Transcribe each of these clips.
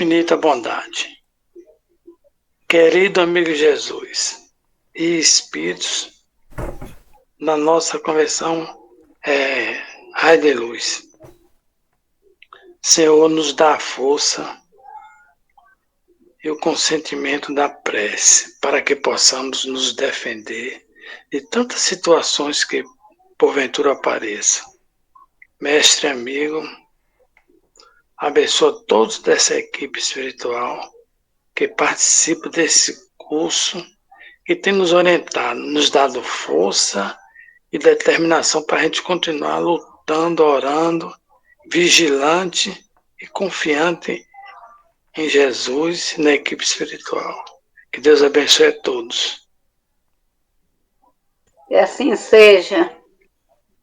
infinita bondade. Querido amigo Jesus e espíritos, na nossa conversão Raio de Luz, Senhor, nos dá a força e o consentimento da prece para que possamos nos defender de tantas situações que porventura apareçam. Mestre amigo, abençoa todos dessa equipe espiritual que participa desse curso e tem nos orientado, nos dado força e determinação para a gente continuar lutando, orando, vigilante e confiante em Jesus e na equipe espiritual. Que Deus abençoe a todos. Que assim seja.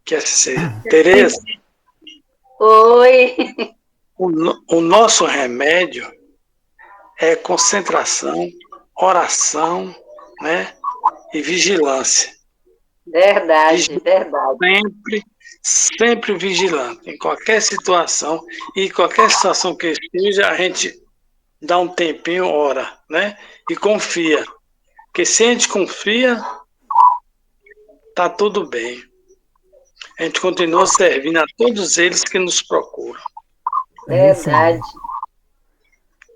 Que assim seja. Tereza, Oi. o nosso remédio é concentração, oração, né, e vigilância. Verdade. Sempre vigilante, em qualquer situação, e qualquer situação que esteja, a gente dá um tempinho, ora, né, e confia. Porque se a gente confia, tá tudo bem. A gente continua servindo a todos eles que nos procuram. Verdade.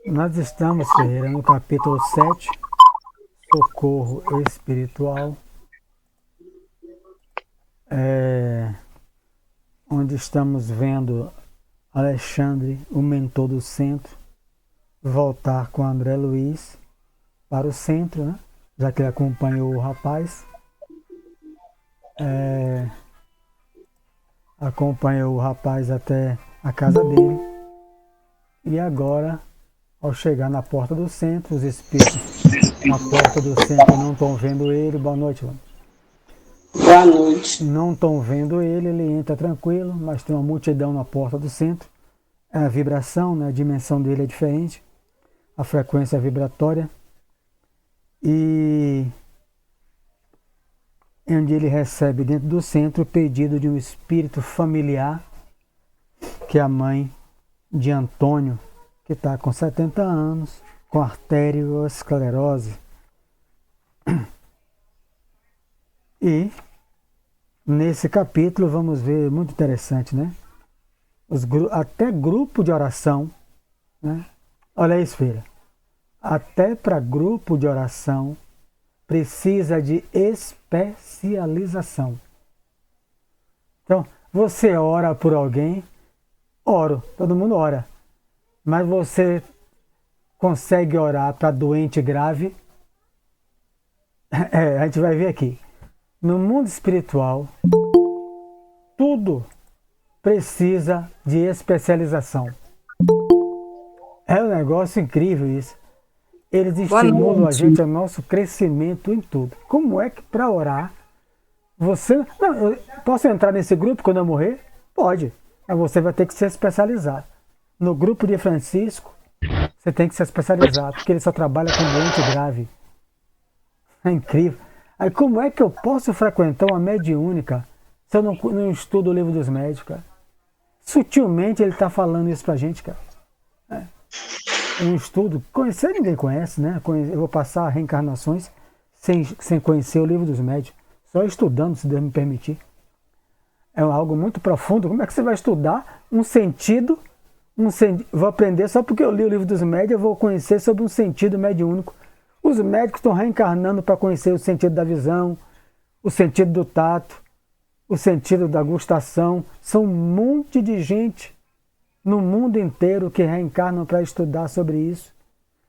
Nós estamos, Ferreira, no capítulo 7, Socorro Espiritual, onde estamos vendo Alexandre, o mentor do centro, voltar com André Luiz para o centro, né? Já que ele acompanhou o rapaz. Acompanhou o rapaz até a casa dele. E agora, ao chegar na porta do centro, os espíritos na porta do centro não estão vendo ele. Boa noite, Vânia. Boa noite. Não estão vendo ele, ele entra tranquilo, mas tem uma multidão na porta do centro. A vibração, né, a dimensão dele é diferente, a frequência vibratória. E onde ele recebe dentro do centro o pedido de um espírito familiar, que é a mãe de Antônio, que está com 70 anos, com arteriosclerose. E nesse capítulo vamos ver, muito interessante, né? Até grupo de oração, né? Olha isso, filha. Até para grupo de oração precisa de especialização. Então, você ora por alguém, oro, todo mundo ora. Mas você consegue orar para doente grave? A gente vai ver aqui. No mundo espiritual, tudo precisa de especialização. É um negócio incrível isso. Eles estimulam a gente ao nosso crescimento em tudo. Como é que para orar você... Não, eu posso entrar nesse grupo quando eu morrer? Pode. Mas você vai ter que se especializar. No grupo de Francisco, você tem que se especializar, porque ele só trabalha com doente grave. É incrível. Aí como é que eu posso frequentar uma mediúnica se eu não estudo o livro dos médios, cara? Sutilmente ele está falando isso pra gente, cara. Um estudo, conhecer ninguém conhece, né? Eu vou passar reencarnações sem conhecer o livro dos médios, só estudando, se Deus me permitir. É algo muito profundo. Como é que você vai estudar um sentido? Vou aprender só porque eu li o livro dos médios, eu vou conhecer sobre um sentido mediúnico. Os médicos estão reencarnando para conhecer o sentido da visão, o sentido do tato, o sentido da gustação. São um monte de gente no mundo inteiro que reencarnam para estudar sobre isso.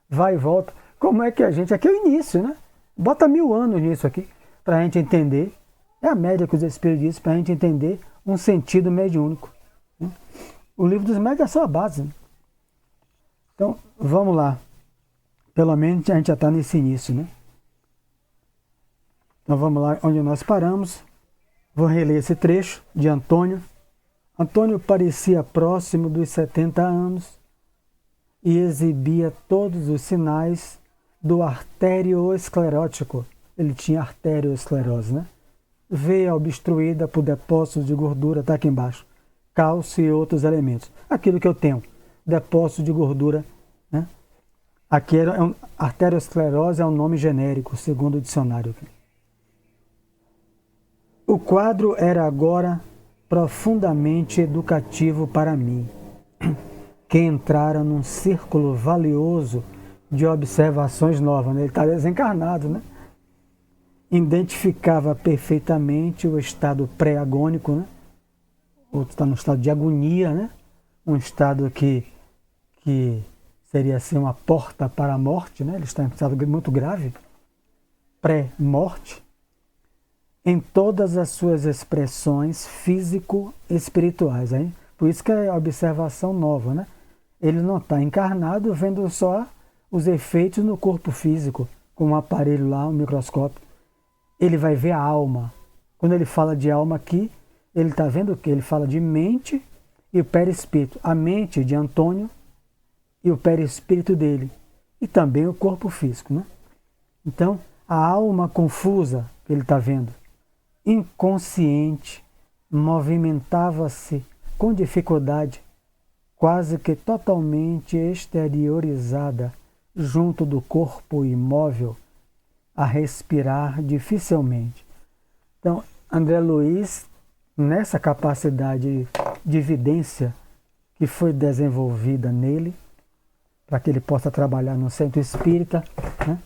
Vai e volta. Como é que a gente... Aqui é o início, né? Bota 1000 anos nisso aqui para a gente entender. É a média que os espíritos dizem, para a gente entender um sentido mediúnico. O livro dos médios é só a base, né? Então, vamos lá. Pelo menos a gente já está nesse início, né? Então vamos lá onde nós paramos. Vou reler esse trecho de Antônio. Antônio parecia próximo dos 70 anos e exibia todos os sinais do arteriosclerótico. Ele tinha arteriosclerose, né? Veia obstruída por depósitos de gordura, está aqui embaixo, cálcio e outros elementos. Aquilo que eu tenho, depósito de gordura né? Aqui arteriosclerose é um nome genérico, segundo o dicionário. O quadro era agora profundamente educativo para mim, que entrara num círculo valioso de observações novas. Né? Ele está desencarnado, né? Identificava perfeitamente o estado pré-agônico, né? Outro está no estado de agonia, né? Um estado que seria assim uma porta para a morte, né? Ele está em um estado muito grave, pré-morte, em todas as suas expressões físico-espirituais. Hein? Por isso que é a observação nova, né? Ele não está encarnado vendo só os efeitos no corpo físico, com um aparelho lá, um microscópio. Ele vai ver a alma. Quando ele fala de alma aqui, ele está vendo o quê? Ele fala de mente e o perispírito. A mente de Antônio e o perispírito dele. E também o corpo físico, né? Então, a alma confusa que ele está vendo, inconsciente, movimentava-se com dificuldade, quase que totalmente exteriorizada junto do corpo imóvel, a respirar dificilmente. Então, André Luiz, nessa capacidade de evidência que foi desenvolvida nele, para que ele possa trabalhar no centro espírita, né?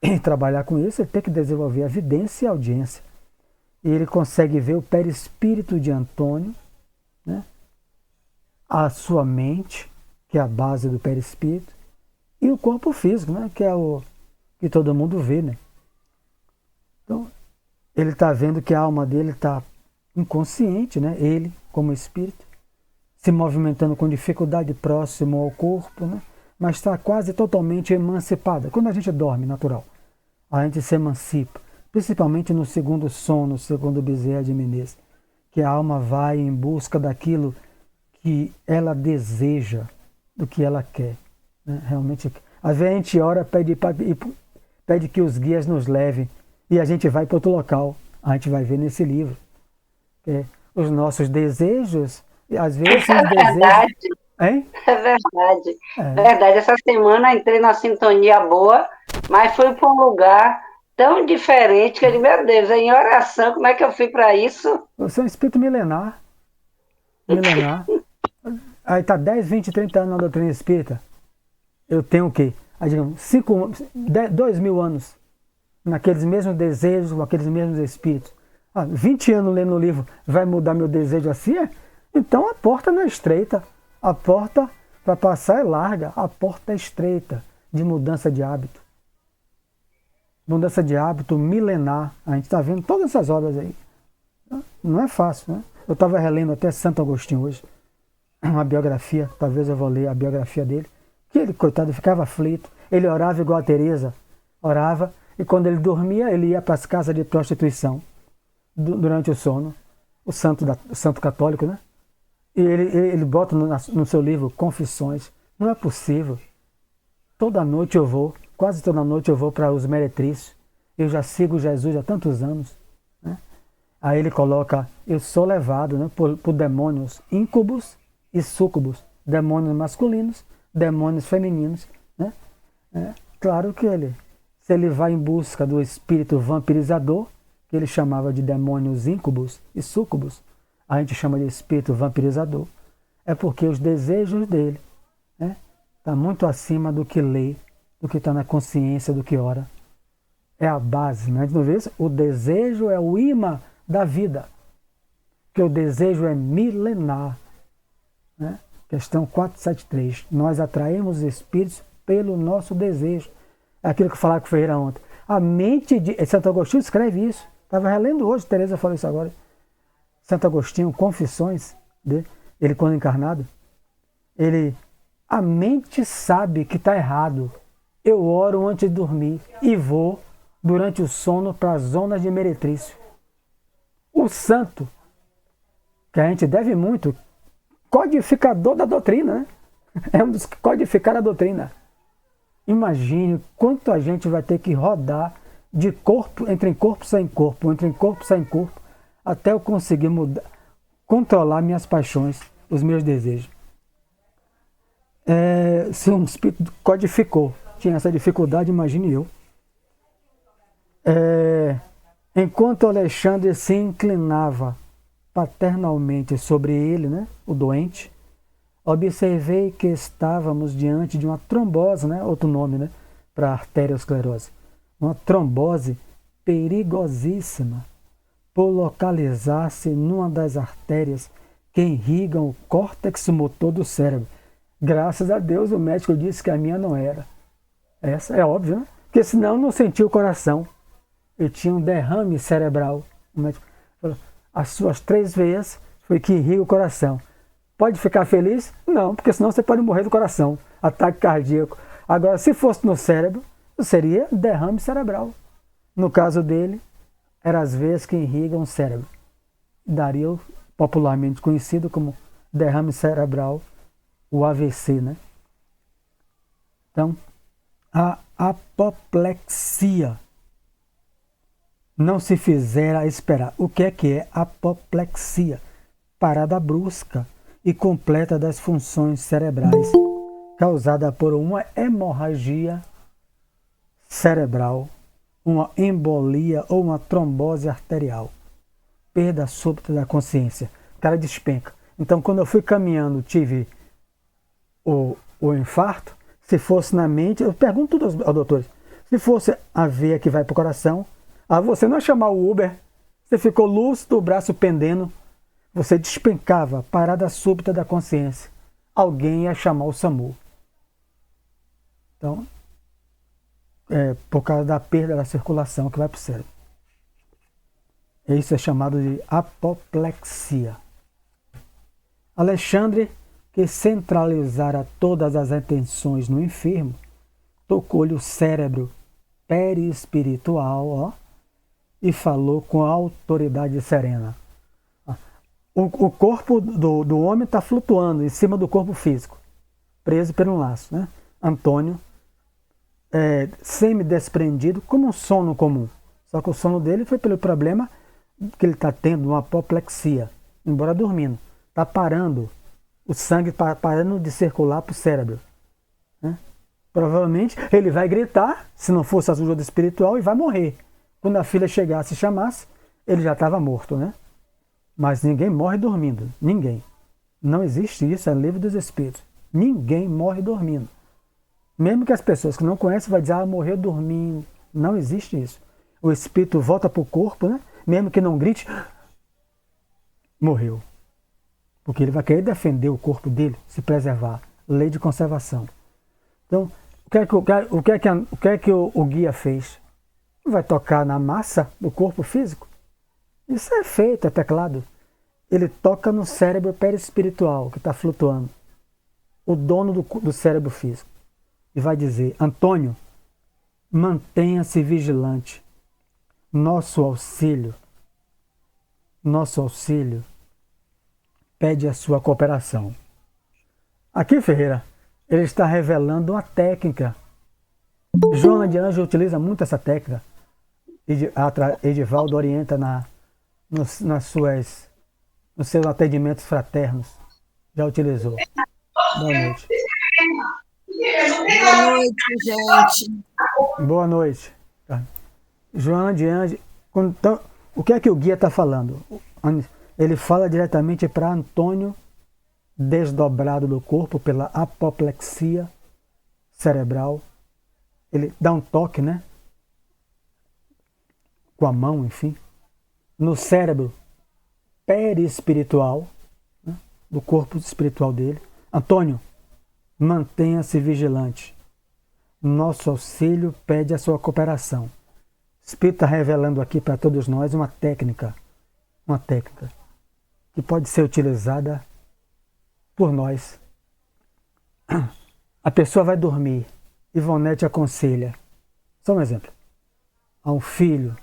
E trabalhar com isso, ele tem que desenvolver a evidência e a audiência. E ele consegue ver o perispírito de Antônio, né? A sua mente, que é a base do perispírito, e o corpo físico, né? Que é o que todo mundo vê, né? Então, ele está vendo que a alma dele está inconsciente, né? Ele, como espírito, se movimentando com dificuldade próximo ao corpo, né? Mas está quase totalmente emancipada. Quando a gente dorme, natural, a gente se emancipa, principalmente no segundo sono, segundo Bezerra de Menezes, que a alma vai em busca daquilo que ela deseja, do que ela quer, né? Realmente, às vezes a gente ora, pede que os guias nos levem, e a gente vai para outro local. A gente vai ver nesse livro. Os nossos desejos, e às vezes os verdade. desejos... Hein? É verdade. É. Verdade. Essa semana entrei numa sintonia boa, mas fui para um lugar tão diferente que eu digo, meu Deus, em oração, como é que eu fui para isso? Você é um espírito milenar. Milenar. Aí está 10, 20, 30 anos na doutrina espírita. Eu tenho o quê? Aí, digamos, 2.000 anos naqueles mesmos desejos, com aqueles mesmos espíritos. 20 anos lendo o livro, vai mudar meu desejo assim? Então a porta não é estreita. A porta para passar é larga. A porta é estreita de mudança de hábito. Mudança de hábito milenar. A gente está vendo todas essas obras aí. Não é fácil, né? Eu estava relendo até Santo Agostinho hoje. Uma biografia, talvez eu vou ler a biografia dele. Que ele, coitado, ficava aflito. Ele orava igual a Teresa. Orava. E quando ele dormia, ele ia para as casas de prostituição durante o sono. O santo católico, né? E ele bota no seu livro Confissões. Não é possível. Toda noite eu vou, quase toda noite eu vou para os meretrícios. Eu já sigo Jesus há tantos anos, né? Aí ele coloca, eu sou levado, né, por demônios íncubos e súcubos. Demônios masculinos, demônios femininos, né? Claro que se ele vai em busca do espírito vampirizador, que ele chamava de demônios íncubos e súcubos, a gente chama de espírito vampirizador, é porque os desejos dele estão muito acima do que lê, do que está na consciência, do que ora. É a base, né? De uma vez, o desejo é o imã da vida, que o desejo é milenar, né? Questão 473. Nós atraímos espíritos pelo nosso desejo. É aquilo que eu falava com o Ferreira ontem. A mente de... Santo Agostinho escreve isso. Estava relendo hoje, Teresa falou isso agora. Santo Agostinho, Confissões, ele quando encarnado, a mente sabe que está errado. Eu oro antes de dormir e vou, durante o sono, para as zonas de meretrício. O santo, que a gente deve muito, codificador da doutrina, né? É um dos que codificaram a doutrina. Imagine quanto a gente vai ter que rodar de corpo, entre corpo sem corpo, até eu conseguir mudar, controlar minhas paixões, os meus desejos. Se um espírito codificou, tinha essa dificuldade, imagine eu. Enquanto Alexandre se inclinava paternalmente sobre ele, né, o doente, observei que estávamos diante de uma trombose, né, outro nome, né, para arteriosclerose. Uma trombose perigosíssima, por localizar-se numa das artérias que irrigam o córtex motor do cérebro. Graças a Deus o médico disse que a minha não era. Essa é óbvio, né? Porque senão não sentia o coração. Eu tinha um derrame cerebral. O médico falou, as suas 3 veias foi que irriga o coração. Pode ficar feliz? Não, porque senão você pode morrer do coração. Ataque cardíaco. Agora, se fosse no cérebro, seria derrame cerebral. No caso dele, eram as veias que irrigam o cérebro. Daria o popularmente conhecido como derrame cerebral, o AVC, né? Então, a apoplexia não se fizera esperar. O que é apoplexia? Parada brusca e completa das funções cerebrais, causada por uma hemorragia cerebral, uma embolia ou uma trombose arterial. Perda súbita da consciência. O cara despenca. Então, quando eu fui caminhando, tive o infarto. Se fosse na mente, eu pergunto aos doutores, se fosse a veia que vai para o coração, você não ia chamar o Uber, você ficou lúcido, o braço pendendo, você despencava, parada súbita da consciência. Alguém ia chamar o SAMU. Então, por causa da perda da circulação que vai para o cérebro. Isso é chamado de apoplexia. Alexandre, que centralizara todas as atenções no enfermo, tocou-lhe o cérebro perispiritual, e falou com autoridade serena. O corpo do homem está flutuando em cima do corpo físico, preso por um laço, né? Antônio, semi-desprendido, como um sono comum. Só que o sono dele foi pelo problema que ele está tendo, uma apoplexia, embora dormindo. Está parando, o sangue parando de circular para o cérebro. Né? Provavelmente ele vai gritar, se não fosse ajuda espiritual, e vai morrer. Quando a filha chegasse e chamasse, ele já estava morto, né? Mas ninguém morre dormindo. Ninguém. Não existe isso, é livro dos espíritos. Ninguém morre dormindo. Mesmo que as pessoas que não conhecem vão dizer, morreu dormindo. Não existe isso. O espírito volta para o corpo, né? Mesmo que não grite, morreu. Porque ele vai querer defender o corpo dele, se preservar. Lei de conservação. Então, o que é que o guia fez? Vai tocar na massa do corpo físico? Isso é feito, é teclado. Ele toca no cérebro perispiritual, que está flutuando. O dono do cérebro físico. E vai dizer, Antônio, mantenha-se vigilante. Nosso auxílio pede a sua cooperação. Aqui, Ferreira, ele está revelando uma técnica. Joana de Anjos utiliza muito essa técnica. Edivaldo orienta nos seus atendimentos fraternos. Já utilizou. Boa noite. Boa noite, gente. Boa noite. Joana de Anjos, então, o que é que o guia está falando? Ele fala diretamente para Antônio, desdobrado do corpo pela apoplexia cerebral. Ele dá um toque, né? Com a mão, enfim, no cérebro perispiritual, né? Do corpo espiritual dele. Antônio, mantenha-se vigilante. Nosso auxílio pede a sua cooperação. O Espírito está revelando aqui para todos nós uma técnica que pode ser utilizada por nós. A pessoa vai dormir. Ivonete aconselha. Só um exemplo. A um filho,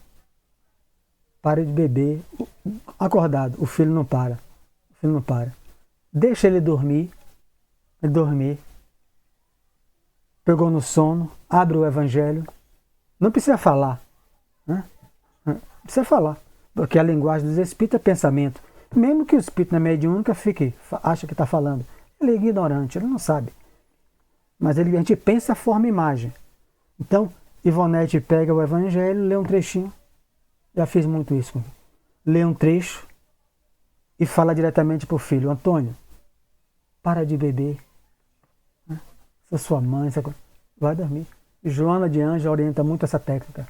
pare de beber. Acordado, o filho não para. Deixa ele dormir. Pegou no sono, abre o evangelho. Não precisa falar. Né? Não precisa falar. Porque a linguagem dos espíritos é pensamento. Mesmo que o espírito na mediúnica acha que está falando. Ele é ignorante, ele não sabe. Mas a gente pensa, forma imagem. Então, Ivonete pega o Evangelho, lê um trechinho. Já fiz muito isso. Lê um trecho e fala diretamente para o filho: Antônio, para de beber. Se sua mãe, vai dormir. Joana de Anjos orienta muito essa técnica.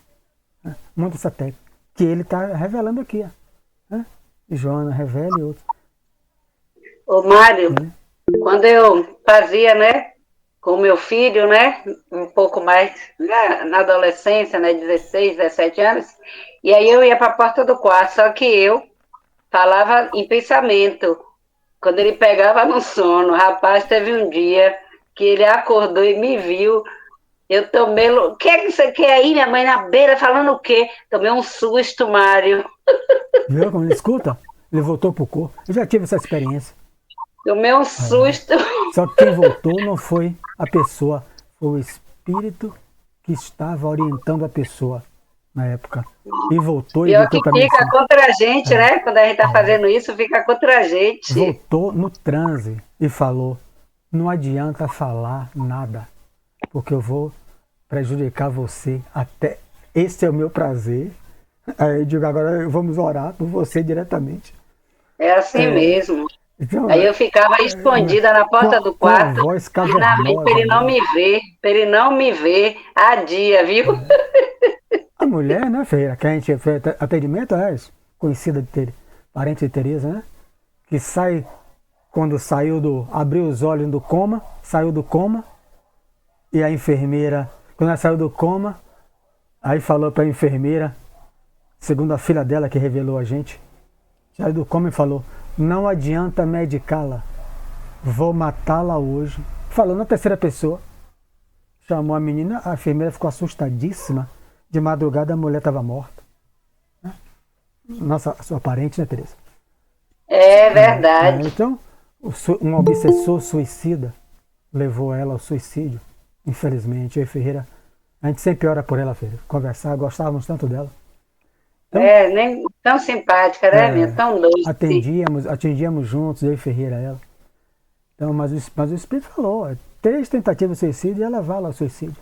Muito essa técnica. Que ele está revelando aqui. Joana revela e outros. Ô, Mário, quando eu fazia, né, com meu filho, né, um pouco mais, né, na adolescência, né, 16, 17 anos, e aí eu ia para a porta do quarto, só que eu falava em pensamento, quando ele pegava no sono. Rapaz, teve um dia que ele acordou e me viu, eu tomei, o que é que você quer aí, minha mãe, na beira, falando o quê? Tomei um susto, Mário. Viu como ele escuta? Ele voltou pro corpo. Eu já tive essa experiência. Tomei um susto. Só que quem voltou não foi a pessoa, foi o espírito que estava orientando a pessoa na época. E voltou e Pior voltou que para mim. fica contra a gente, né? Quando a gente tá fazendo isso, fica contra a gente. Voltou no transe e falou: não adianta falar nada, porque eu vou prejudicar você. Até esse é o meu prazer. Aí eu digo: agora vamos orar por você diretamente. É assim mesmo. Então, Aí eu ficava escondida na porta do quarto, voz para ele não me ver, para ele não me ver há dia, viu? A mulher, né, Feira, que a gente fez atendimento, conhecida de parente de Tereza, né? Que sai, quando abriu os olhos do coma, saiu do coma, e a enfermeira, quando ela saiu do coma, aí falou para a enfermeira, segundo a filha dela que revelou a gente, saiu do coma e falou: não adianta medicá-la, vou matá-la hoje. Falou na terceira pessoa. Chamou a menina, a enfermeira ficou assustadíssima. De madrugada a mulher estava morta. Nossa, sua parente, né, Tereza? É verdade. Então, um obsessor suicida levou ela ao suicídio. Infelizmente, eu e Ferreira, a gente sempre ora por ela, Ferreira. Conversar, gostávamos tanto dela. Então, nem tão simpática, né, minha? Tão doce. Atendíamos juntos, eu e Ferreira, ela. Então, mas o Espírito falou: 3 tentativas de suicídio e ela levá-la ao suicídio.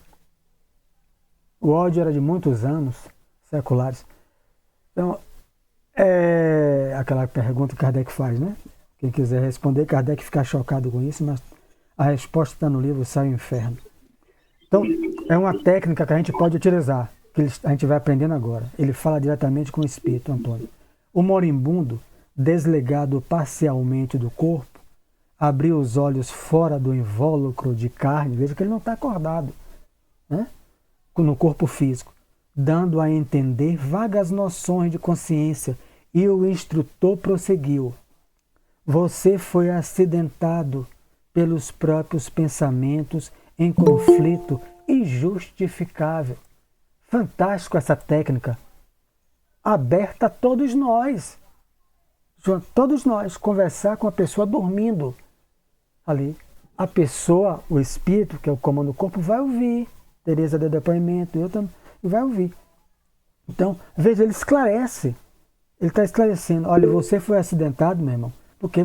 O ódio era de muitos anos, seculares. Então, é aquela pergunta que Kardec faz, né? Quem quiser responder, Kardec fica chocado com isso, mas a resposta está no livro Céu e Inferno. Então, é uma técnica que a gente pode utilizar, que a gente vai aprendendo agora. Ele fala diretamente com o espírito, Antônio. O moribundo, desligado parcialmente do corpo, abriu os olhos fora do invólucro de carne, veja que ele não está acordado, né? No corpo físico, dando a entender vagas noções de consciência, e o instrutor prosseguiu: você foi acidentado pelos próprios pensamentos em conflito injustificável. Fantástico essa técnica, aberta a todos nós. Todos nós, conversar com a pessoa dormindo ali. A pessoa, o espírito, que é o comando do corpo, vai ouvir. Tereza deu depoimento, eu também, e vai ouvir. Então, veja, ele esclarece. Ele está esclarecendo: olha, você foi acidentado, meu irmão, porque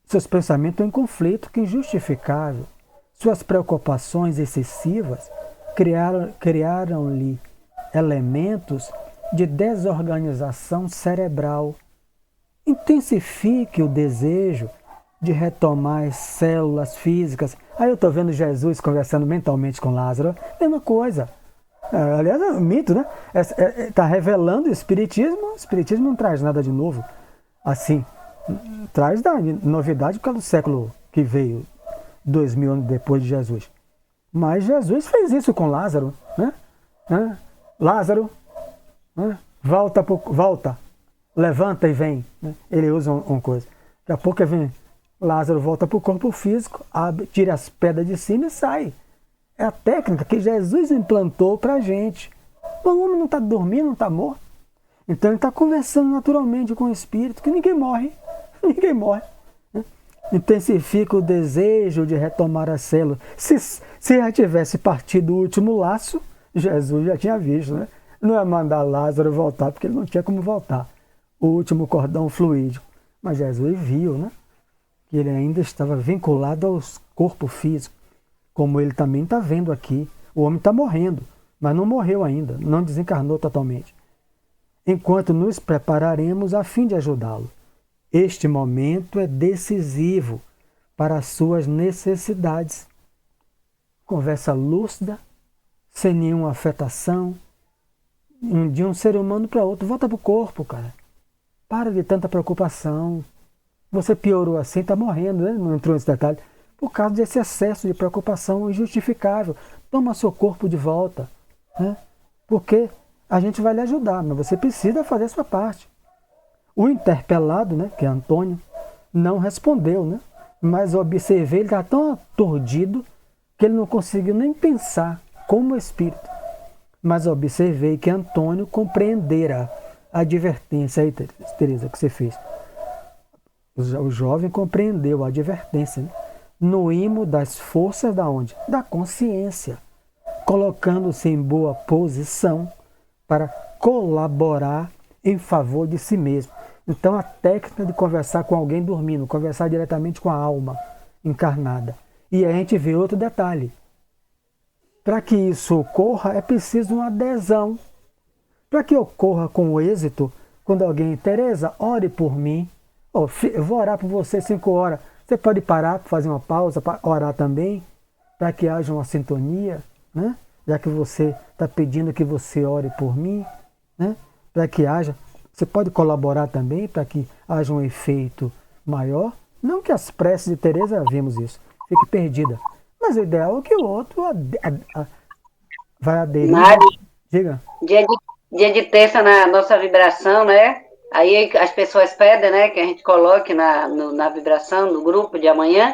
seus pensamentos estão em conflito, que é injustificável. Suas preocupações excessivas criaram-lhe elementos de desorganização cerebral. Intensifique o desejo de retomar as células físicas. Aí eu estou vendo Jesus conversando mentalmente com Lázaro. Mesma coisa. Aliás, é um mito, né? Está revelando o Espiritismo. O Espiritismo não traz nada de novo. Assim, traz da novidade por causa do século que veio, 2000 anos depois de Jesus. Mas Jesus fez isso com Lázaro, né? Lázaro, né? Volta, levanta e vem. Né? Ele usa uma coisa. Daqui a pouco vem Lázaro, volta para o corpo físico, tira as pedras de cima e sai. É a técnica que Jesus implantou para a gente. O homem não está dormindo, não está morto. Então ele está conversando naturalmente com o espírito, que ninguém morre. Ninguém morre. Né? Intensifica o desejo de retomar a célula. Se já tivesse partido o último laço, Jesus já tinha visto, né? Não é mandar Lázaro voltar, porque ele não tinha como voltar. O último cordão fluídico. Mas Jesus viu, né? Que ele ainda estava vinculado ao corpo físico. como ele também está vendo aqui. O homem está morrendo, mas não morreu ainda, não desencarnou totalmente. Enquanto nos prepararemos a fim de ajudá-lo. Este momento é decisivo para as suas necessidades. Conversa lúcida, sem nenhuma afetação, de um ser humano para outro. Volta para o corpo, cara. Para de tanta preocupação. Você piorou assim, está morrendo, né? Não entrou nesse detalhe. Por causa desse excesso de preocupação injustificável. Toma seu corpo de volta. Né? Porque a gente vai lhe ajudar, mas você precisa fazer a sua parte. O interpelado, né, que é Antônio, não respondeu, né? Mas eu observei, ele está tão aturdido que ele não conseguiu nem pensar como espírito. Mas eu observei que Antônio compreendera a advertência aí, Tereza, que você fez. O jovem compreendeu a advertência, né? No imo das forças da onde? Da consciência, colocando-se em boa posição para colaborar em favor de si mesmo. Então a técnica de conversar com alguém dormindo, conversar diretamente com a alma encarnada. E aí a gente vê outro detalhe. Para que isso ocorra é preciso uma adesão. Para que ocorra com êxito, quando alguém, Tereza, ore por mim, eu vou orar por você 5 horas. Você pode parar, fazer uma pausa, para orar também, para que haja uma sintonia, né? Já que você está pedindo que você ore por mim, né? Para que haja, você pode colaborar também para que haja um efeito maior. Não que as preces de Tereza, vimos isso, fique perdida. Mas o ideal é que o outro vai aderir. Mário, Diga. dia de terça na nossa vibração, né? Aí as pessoas pedem, né, que a gente coloque na vibração, no grupo de amanhã.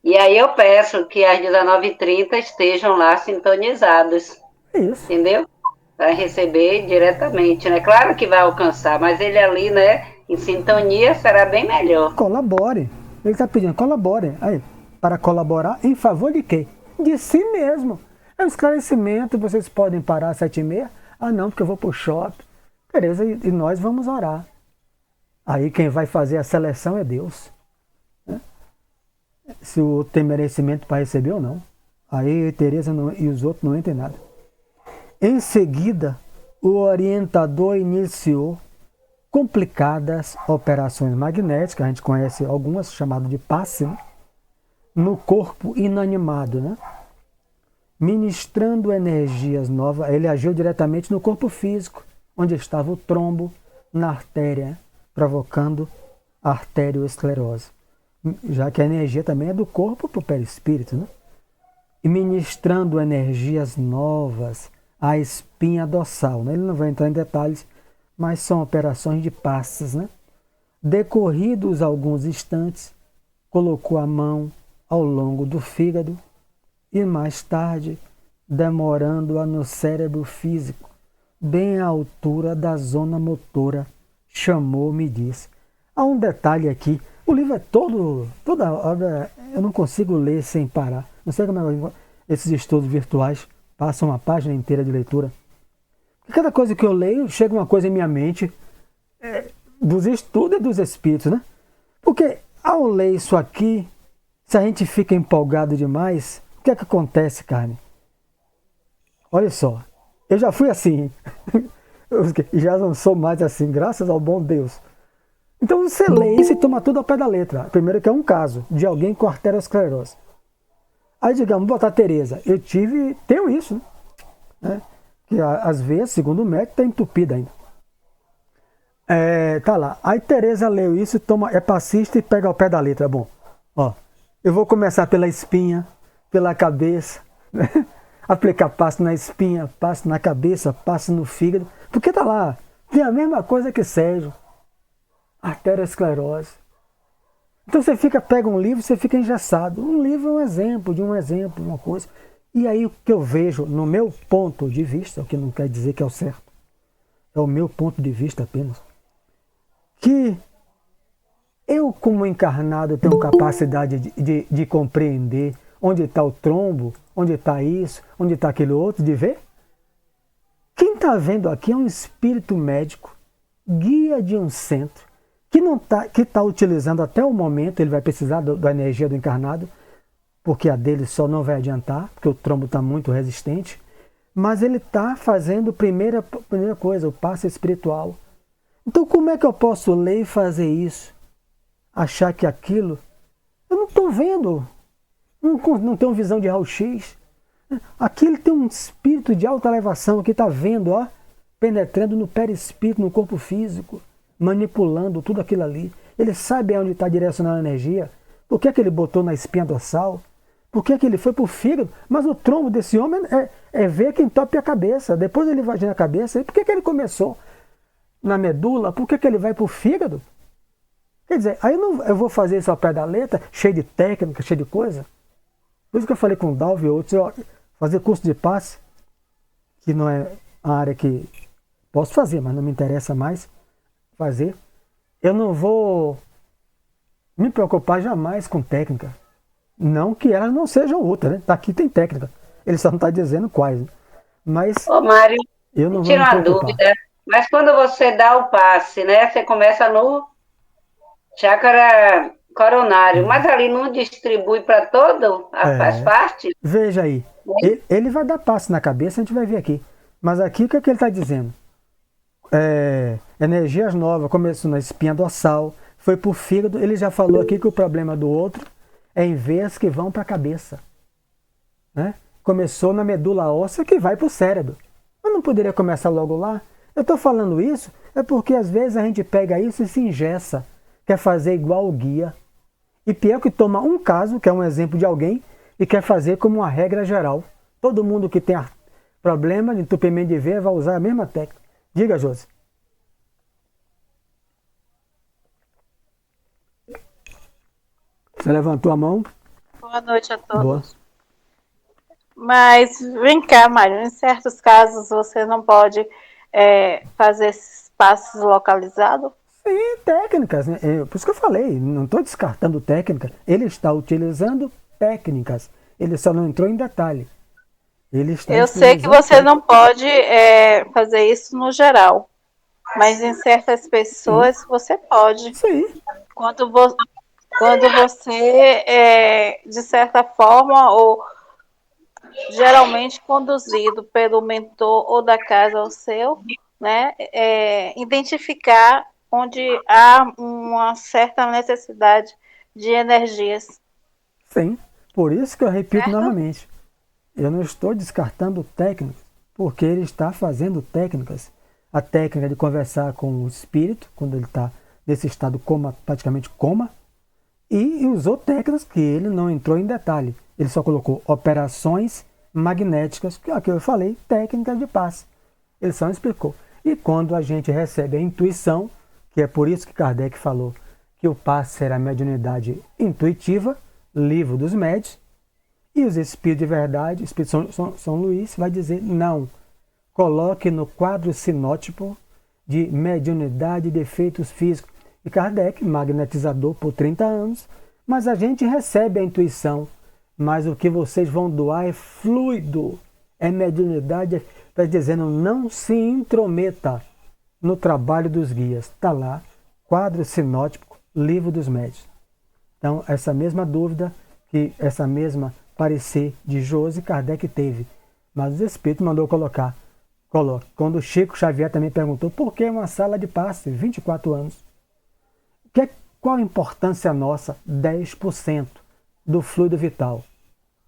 E aí eu peço que às 19h30 estejam lá sintonizados. Isso. Entendeu? Para receber diretamente, né? Claro que vai alcançar, mas ele ali, né, em sintonia, será bem melhor. Colabore. Ele está pedindo, colabore. Aí, para colaborar em favor de quê? De si mesmo. É um esclarecimento, vocês podem parar às 7h30. Ah, não, porque eu vou para o shopping. Tereza, e nós vamos orar. Aí quem vai fazer a seleção é Deus. Né? Se o outro tem merecimento para receber ou não. Aí Tereza e os outros não entram em nada. Em seguida, o orientador iniciou complicadas operações magnéticas, a gente conhece algumas chamadas de passe, né? No corpo inanimado, né? Ministrando energias novas. Ele agiu diretamente no corpo físico, onde estava o trombo na artéria, provocando arteriosclerose. Já que a energia também é do corpo para o perispírito, né? E ministrando energias novas à espinha dorsal, né? Ele não vai entrar em detalhes, mas são operações de passes, né? Decorridos alguns instantes, colocou a mão ao longo do fígado e mais tarde, demorando-a no cérebro físico, bem à altura da zona motora, chamou, me disse. Há um detalhe aqui, o livro é toda hora, eu não consigo ler sem parar. Não sei como é que esses estudos virtuais passam uma página inteira de leitura. Cada coisa que eu leio, chega uma coisa em minha mente, dos estudos e dos espíritos, né? Porque ao ler isso aqui, se a gente fica empolgado demais, o que é que acontece, Carmen? Olha só, eu já fui assim, e já não sou mais assim, graças ao bom Deus. Então você lê isso e toma tudo ao pé da letra. Primeiro que é um caso de alguém com arteriosclerose. Aí digamos, botar a Tereza, tenho isso, né? Que às vezes, segundo o médico, está entupida ainda. Tá lá, aí Tereza leu isso, é passista e pega ao pé da letra. Bom, ó, eu vou começar pela espinha, pela cabeça, né? Aplicar passo na espinha, passo na cabeça, passo no fígado, porque tá lá, tem a mesma coisa que Sérgio, arteriosclerose. Então você pega um livro, você fica engessado. Um livro é um exemplo de um exemplo, uma coisa. E aí o que eu vejo, no meu ponto de vista, o que não quer dizer que é o certo, é o meu ponto de vista apenas, que eu como encarnado tenho capacidade de compreender onde está o trombo, onde está isso, onde está aquele outro, de ver. Quem está vendo aqui é um espírito médico, guia de um centro, que está utilizando até o momento, ele vai precisar da energia do encarnado, porque a dele só não vai adiantar, porque o trombo está muito resistente, mas ele está fazendo primeira coisa, o passe espiritual. Então como é que eu posso ler e fazer isso? Achar que aquilo... Eu não estou vendo, não tenho visão de raio-x. Aqui ele tem um espírito de alta elevação que está vendo, ó, penetrando no perispírito, no corpo físico, manipulando tudo aquilo ali. Ele sabe onde está direcionando a energia. Por que ele botou na espinha dorsal? Por que ele foi para o fígado? Mas o trombo desse homem é ver quem tope a cabeça. Depois ele vai na cabeça. E por que ele começou na medula? Por que ele vai para o fígado? Quer dizer, aí eu vou fazer isso ao pé da letra, cheio de técnica, cheio de coisa. Por isso que eu falei com o Dalva e outros, fazer curso de passe, que não é a área que posso fazer, mas não me interessa mais fazer. Eu não vou me preocupar jamais com técnica. Não que elas não sejam úteis, né? Aqui tem técnica. Ele só não está dizendo quais. Né? Mas Ô, Mário, eu não vou tira me uma preocupar. dúvida. Mas quando você dá o passe, né? Você começa no chácara coronário, mas ali não distribui para todo as partes? Veja aí. Ele vai dar passe na cabeça, a gente vai ver aqui. Mas aqui o que ele está dizendo? Energias novas, começou na espinha dorsal, foi para o fígado. Ele já falou aqui que o problema do outro é em veias que vão para a cabeça. Né? Começou na medula óssea que vai para o cérebro. Eu não poderia começar logo lá? Eu estou falando isso é porque às vezes a gente pega isso e se engessa, quer fazer igual o guia. E pior que toma um caso, que é um exemplo de alguém, e quer fazer como uma regra geral. Todo mundo que tem problema de entupimento de veia vai usar a mesma técnica. Diga, Josi. Você levantou a mão? Boa noite a todos. Boa. Mas vem cá, Mário, em certos casos você não pode fazer esses passos localizados? Sim, técnicas. Né? Por isso que eu falei, não estou descartando técnica. Ele está utilizando técnicas. Ele só não entrou em detalhe. Eu sei que você não pode fazer isso no geral, mas em certas pessoas você pode. Sim. Quando você, de certa forma, ou geralmente conduzido pelo mentor ou da casa ao seu, né, identificar onde há uma certa necessidade de energias. Sim, por isso que eu repito certo? novamente. Eu não estou descartando técnicas, porque ele está fazendo técnicas. A técnica de conversar com o espírito, quando ele está nesse estado coma, praticamente coma, e usou técnicas que ele não entrou em detalhe. Ele só colocou operações magnéticas, que aqui eu falei, técnicas de passe. Ele só explicou. E quando a gente recebe a intuição, que é por isso que Kardec falou que o passe era a mediunidade intuitiva, livro dos médios, e os espíritos de verdade, o espírito São Luís, vai dizer não. Coloque no quadro sinótipo de mediunidade e defeitos físicos. E Kardec, magnetizador por 30 anos, mas a gente recebe a intuição. Mas o que vocês vão doar é fluido, é mediunidade, está dizendo não se intrometa no trabalho dos guias. Está lá, quadro sinótipo, livro dos médios. Então, essa mesma dúvida, que essa mesma parecer de Josi, Kardec teve. Mas os espíritos mandou colocar. Quando o Chico Xavier também perguntou por que uma sala de passe, 24 anos. Qual a importância nossa? 10% do fluido vital.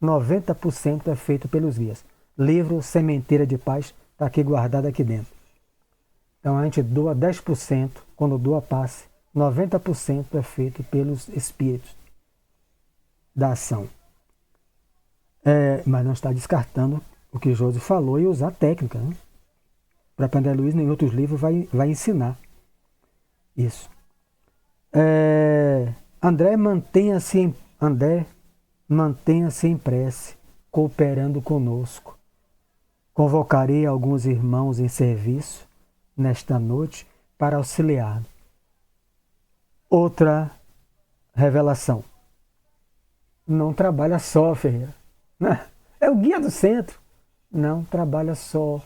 90% é feito pelos guias. Livro Sementeira de Paz está aqui guardado aqui dentro. Então a gente doa 10%, quando doa passe, 90% é feito pelos espíritos da ação. Mas não está descartando o que Josi falou e usar técnica. Né? Para aprender Luiz, em outros livros, vai ensinar isso. André, mantenha-se em prece, cooperando conosco. Convocarei alguns irmãos em serviço nesta noite para auxiliar. Outra revelação. Não trabalha só, Ferreira. É o guia do centro. Não trabalha só.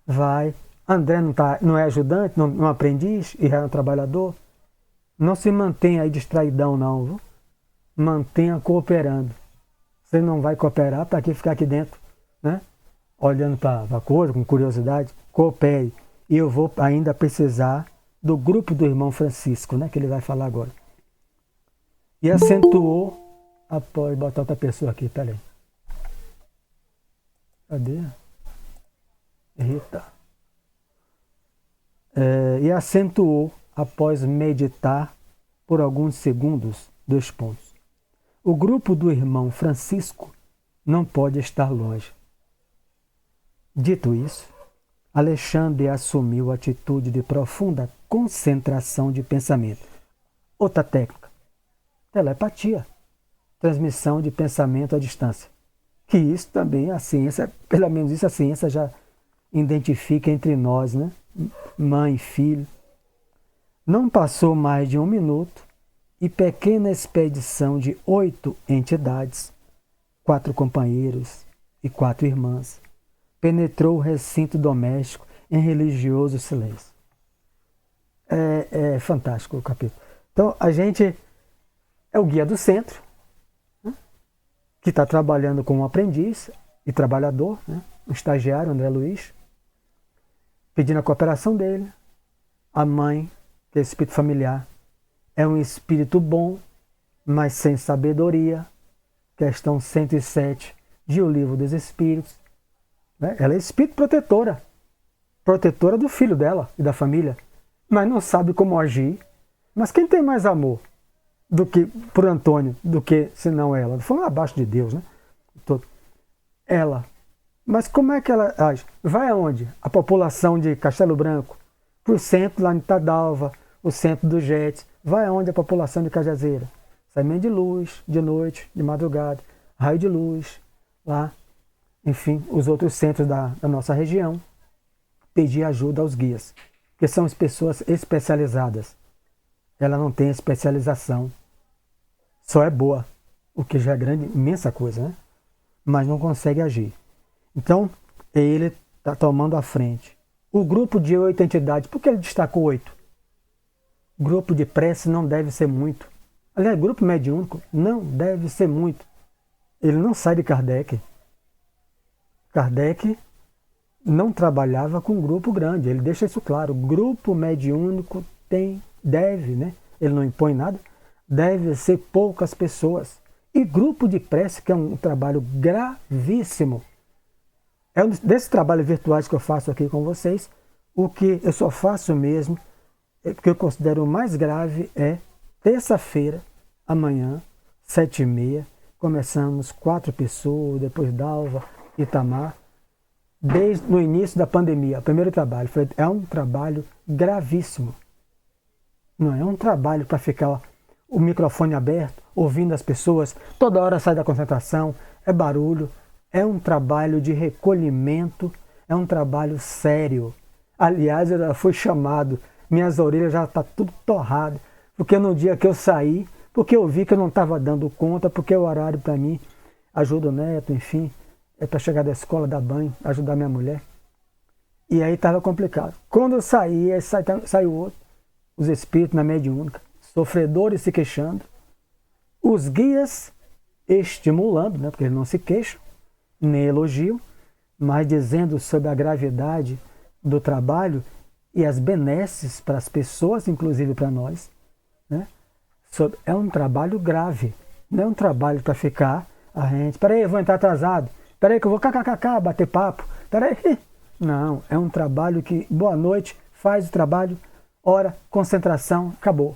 Vai. André não é ajudante, não aprendiz e é um trabalhador. Não se mantém aí distraidão, não. Viu? mantenha cooperando. Você não vai cooperar, para que ficar aqui dentro, né? Olhando para a coisa, com curiosidade? Coopere. E eu vou ainda precisar do grupo do irmão Francisco, né? Que ele vai falar agora. E acentuou, após botar outra pessoa aqui, peraí. Cadê? Rita. E acentuou, após meditar por alguns segundos, 2 pontos. O grupo do irmão Francisco não pode estar longe. Dito isso, Alexandre assumiu a atitude de profunda concentração de pensamento. Outra técnica, telepatia, transmissão de pensamento à distância. Que isso também a ciência, pelo menos isso a ciência já identifica entre nós, né? Mãe e filho. Não passou mais de 1 minuto e pequena expedição de 8 entidades, 4 companheiros e 4 irmãs, penetrou o recinto doméstico em religioso silêncio. É fantástico o capítulo. Então, a gente é o guia do centro, né, que está trabalhando com um aprendiz e trabalhador, né, o estagiário André Luiz, pedindo a cooperação dele. A mãe, que é o espírito familiar, é um espírito bom, mas sem sabedoria. Questão 107 de O Livro dos Espíritos. Ela é espírito protetora. Protetora do filho dela e da família. Mas não sabe como agir. Mas quem tem mais amor do que por Antônio, do que senão ela? Falando abaixo de Deus, né? Ela. Mas como é que ela age? Vai aonde? A população de Castelo Branco, para o centro lá em Tadalva, o centro do Jets. Vai aonde a população de Cajazeira? Saimento de luz, de noite, de madrugada, raio de luz, lá, enfim, os outros centros da nossa região. Pedir ajuda aos guias, que são as pessoas especializadas. Ela não tem especialização, só é boa, o que já é grande, imensa coisa, né? Mas não consegue agir. Então, ele está tomando a frente. O grupo de 8 entidades, por que ele destacou 8? Grupo de prece não deve ser muito. Aliás, grupo mediúnico não deve ser muito. Ele não sai de Kardec. Kardec não trabalhava com grupo grande, ele deixa isso claro. Grupo mediúnico deve, né? Ele não impõe nada, deve ser poucas pessoas. E grupo de prece, que é um trabalho gravíssimo. É um desses trabalhos virtuais que eu faço aqui com vocês. O que eu só faço mesmo, o que eu considero o mais grave é terça-feira, amanhã, 7h30, começamos 4 pessoas, depois Dalva, Itamar, desde o início da pandemia, o primeiro trabalho. É um trabalho gravíssimo. Não é um trabalho para ficar o microfone aberto, ouvindo as pessoas, toda hora sai da concentração, é barulho. É um trabalho de recolhimento, é um trabalho sério. Aliás, eu já fui chamado, minhas orelhas já estão tudo torradas, porque no dia que eu saí, porque eu vi que eu não estava dando conta, porque o horário para mim, ajuda o neto, enfim, é para chegar da escola, dar banho, ajudar minha mulher. E aí estava complicado. Quando eu saí, aí saiu outro, os espíritos na mediúnica, sofredores se queixando, os guias estimulando, né, porque eles não se queixam, nem elogiam, mas dizendo sobre a gravidade do trabalho e as benesses para as pessoas, inclusive para nós, né? É um trabalho grave, não é um trabalho para ficar a gente, peraí, eu vou entrar atrasado, peraí que eu vou kkkk, bater papo, peraí. Não, é um trabalho que, boa noite, faz o trabalho, hora, concentração, acabou.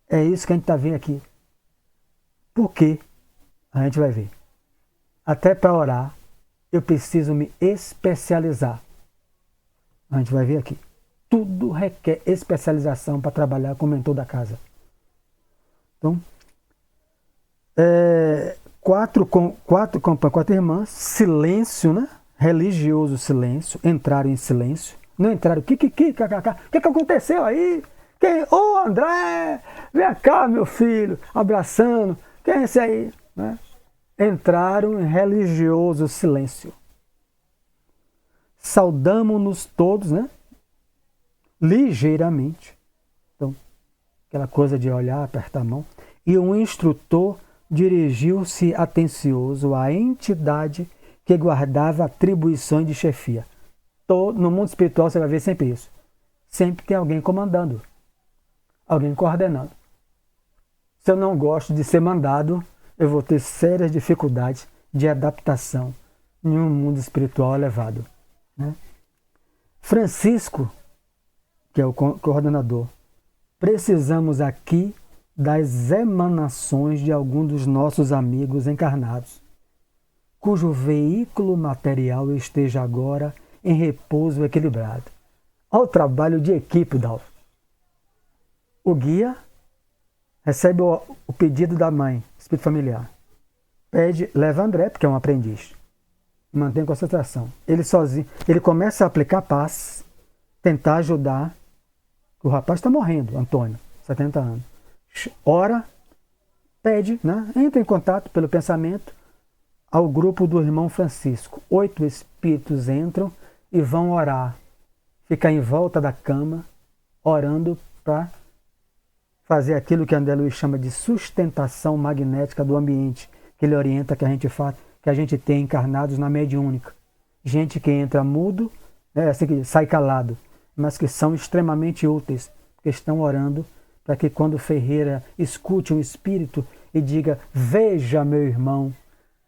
É isso que a gente está vendo aqui. Por quê? A gente vai ver. Até para orar, eu preciso me especializar. A gente vai ver aqui. Tudo requer especialização para trabalhar como mentor da casa. Então, 4 irmãs, silêncio, né? Religioso silêncio, entraram em silêncio. Não entraram, kkk, o que aconteceu aí? Ô André, vem cá, meu filho, abraçando, quem é esse aí? Né? Entraram em religioso silêncio. Saudamo-nos todos, né? Ligeiramente. Então, aquela coisa de olhar, apertar a mão. E um instrutor dirigiu-se atencioso à entidade que guardava atribuições de chefia. No mundo espiritual você vai ver sempre isso. Sempre tem alguém comandando, alguém coordenando. Se eu não gosto de ser mandado, eu vou ter sérias dificuldades de adaptação em um mundo espiritual elevado, né? Francisco, que é o coordenador, precisamos aqui das emanações de algum dos nossos amigos encarnados, cujo veículo material esteja agora em repouso equilibrado. Ao trabalho de equipe, Dalvo. O guia recebe o pedido da mãe, espírito familiar. Pede, leva André, porque é um aprendiz. Mantém concentração. Ele sozinho, ele começa a aplicar paz, tentar ajudar. O rapaz está morrendo, Antônio, 70 anos. Ora, pede, né? Entra em contato pelo pensamento ao grupo do irmão Francisco. 8 espíritos entram e vão orar. Ficar em volta da cama, orando para fazer aquilo que André Luiz chama de sustentação magnética do ambiente, que ele orienta que a gente faz, que a gente tem encarnados na mediúnica. Gente que entra mudo, né, assim que sai calado, mas que são extremamente úteis, porque estão orando para que quando Ferreira escute um espírito e diga, veja meu irmão,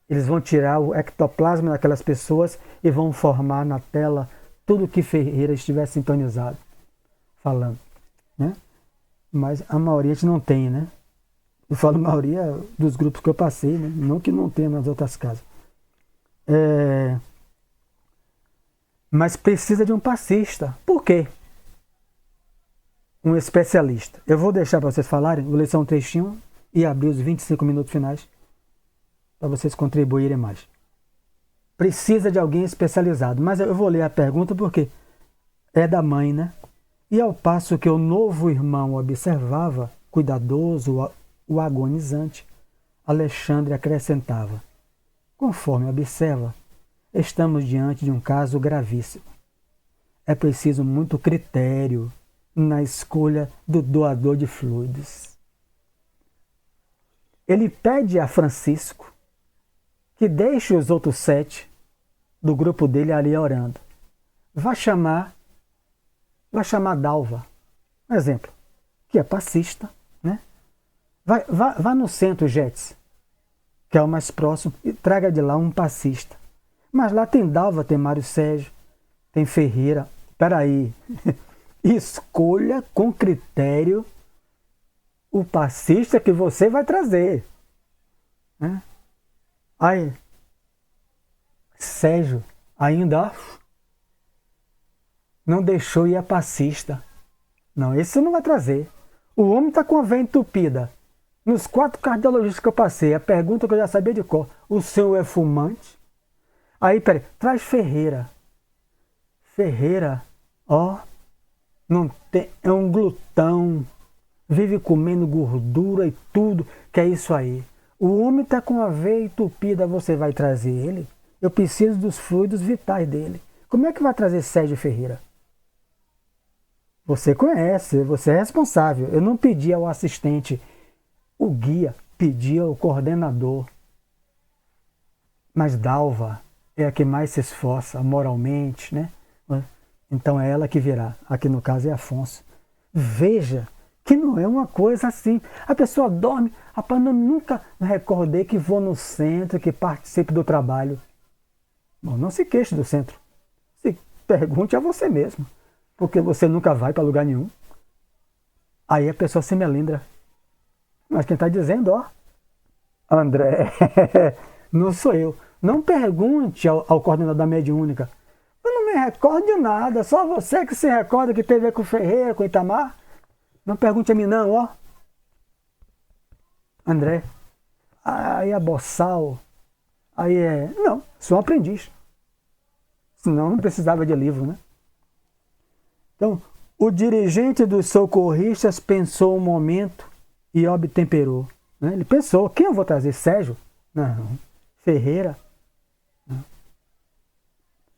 eles vão tirar o ectoplasma daquelas pessoas e vão formar na tela tudo que Ferreira estiver sintonizado, falando, né? Mas a maioria a gente não tem, né? Eu falo a maioria dos grupos que eu passei, né? Não que não tenha nas outras casas. Mas precisa de um passista. Por quê? Um especialista. Eu vou deixar para vocês falarem, vou ler só um trechinho e abrir os 25 minutos finais para vocês contribuírem mais. Precisa de alguém especializado. Mas eu vou ler a pergunta porque é da mãe, né? E ao passo que o novo irmão observava, cuidadoso, o agonizante, Alexandre acrescentava, conforme observa, estamos diante de um caso gravíssimo. É preciso muito critério na escolha do doador de fluidos. Ele pede a Francisco que deixe os outros 7 do grupo dele ali orando. Vai chamar Dalva, um exemplo, que é passista, né? Vá no centro, Jets, que é o mais próximo, e traga de lá um passista. Mas lá tem Dalva, tem Mário Sérgio, tem Ferreira. Peraí, escolha com critério o passista que você vai trazer, né? Aí, Sérgio ainda não deixou ir a passista. Não, esse você não vai trazer. O homem está com a veia entupida. Nos 4 cardiologistas que eu passei, a pergunta que eu já sabia de cor, o senhor é fumante? Aí, peraí, traz Ferreira. Ferreira, ó, não tem, é um glutão, vive comendo gordura e tudo, que é isso aí. O homem está com a veia entupida, você vai trazer ele? Eu preciso dos fluidos vitais dele. Como é que vai trazer Sérgio Ferreira? Você conhece, você é responsável. Eu não pedi ao assistente, o guia, pedi ao coordenador. Mas Dalva é a que mais se esforça moralmente, né? Então é ela que virá. Aqui no caso é Afonso. Veja que não é uma coisa assim. A pessoa dorme, rapaz, eu nunca recordei que vou no centro, que participe do trabalho. Bom, não se queixe do centro. Se pergunte a você mesmo. Porque você nunca vai para lugar nenhum. Aí a pessoa se melindra. Mas quem está dizendo, ó, André, não sou eu. Não pergunte ao coordenador da mediúnica. Eu não me recordo de nada, só você que se recorda que teve a ver com o Ferreira, com o Itamar. Não pergunte a mim não, ó. André, aí é boçal, aí é... Não, sou um aprendiz. Senão não precisava de livro, né? Então, o dirigente dos socorristas pensou um momento e obtemperou, né? Ele pensou, quem eu vou trazer? Sérgio? Não. Ferreira? Não.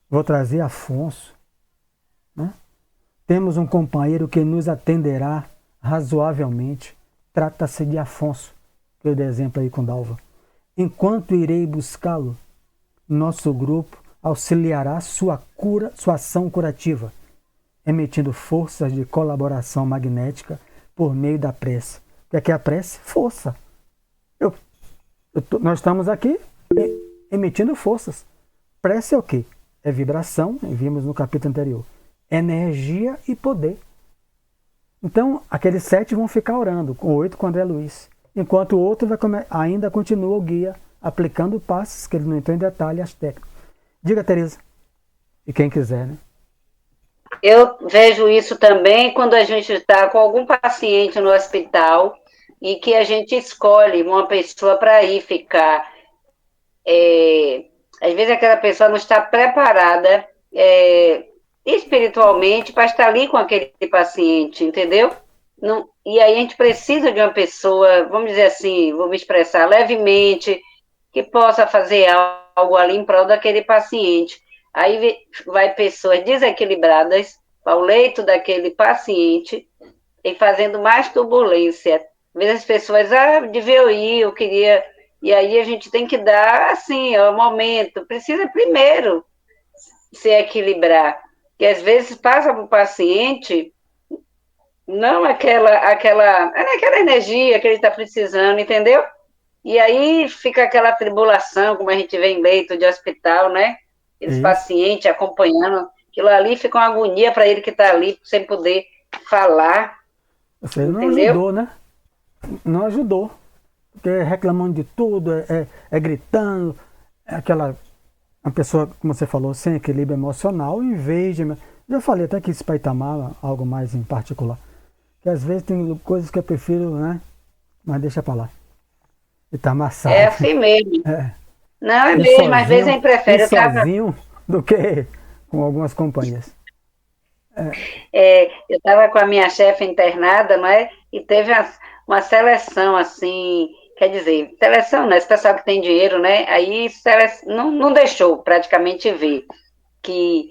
Vou trazer Afonso, né? Temos um companheiro que nos atenderá razoavelmente. Trata-se de Afonso, que eu dei exemplo aí com Dalva. Enquanto irei buscá-lo, nosso grupo auxiliará sua ação curativa, emitindo forças de colaboração magnética por meio da prece. O que é a prece? Força. Nós estamos aqui emitindo forças. Prece é o quê? É vibração, vimos no capítulo anterior. Energia e poder. Então, aqueles 7 vão ficar orando, com 8 com André Luiz. Enquanto o outro ainda continua o guia, aplicando passos, que ele não entrou em detalhe, as técnicas. Diga, Tereza. E quem quiser, né? Eu vejo isso também quando a gente está com algum paciente no hospital e que a gente escolhe uma pessoa para ir ficar. Às vezes aquela pessoa não está preparada espiritualmente para estar ali com aquele paciente, entendeu? Não, e aí a gente precisa de uma pessoa, vamos dizer assim, vou me expressar levemente, que possa fazer algo ali em prol daquele paciente. Aí vai pessoas desequilibradas para o leito daquele paciente e fazendo mais turbulência. Às vezes as pessoas, devia eu ir, eu queria... E aí a gente tem que dar, assim, o momento. Precisa primeiro se equilibrar. Que às vezes passa para o paciente não aquela energia que ele está precisando, entendeu? E aí fica aquela tribulação, como a gente vê em leito de hospital, né? Aqueles pacientes acompanhando. Aquilo ali fica uma agonia para ele que está ali, sem poder falar. Você não ajudou, né? Não ajudou. Porque reclamando de tudo, gritando, uma pessoa, como você falou, sem equilíbrio emocional, em vez de... Já falei até que isso para Itamar, algo mais em particular, que às vezes tem coisas que eu prefiro, né? Mas deixa para lá. Itamar sabe. É assim mesmo. Não, é mesmo, sozinho, às vezes a gente prefere... sozinho do que com algumas companhias. Eu estava com a minha chefe internada, não é? E teve uma seleção, assim... Quer dizer, seleção, né? Esse pessoal que tem dinheiro, né? Aí não deixou praticamente ver. Que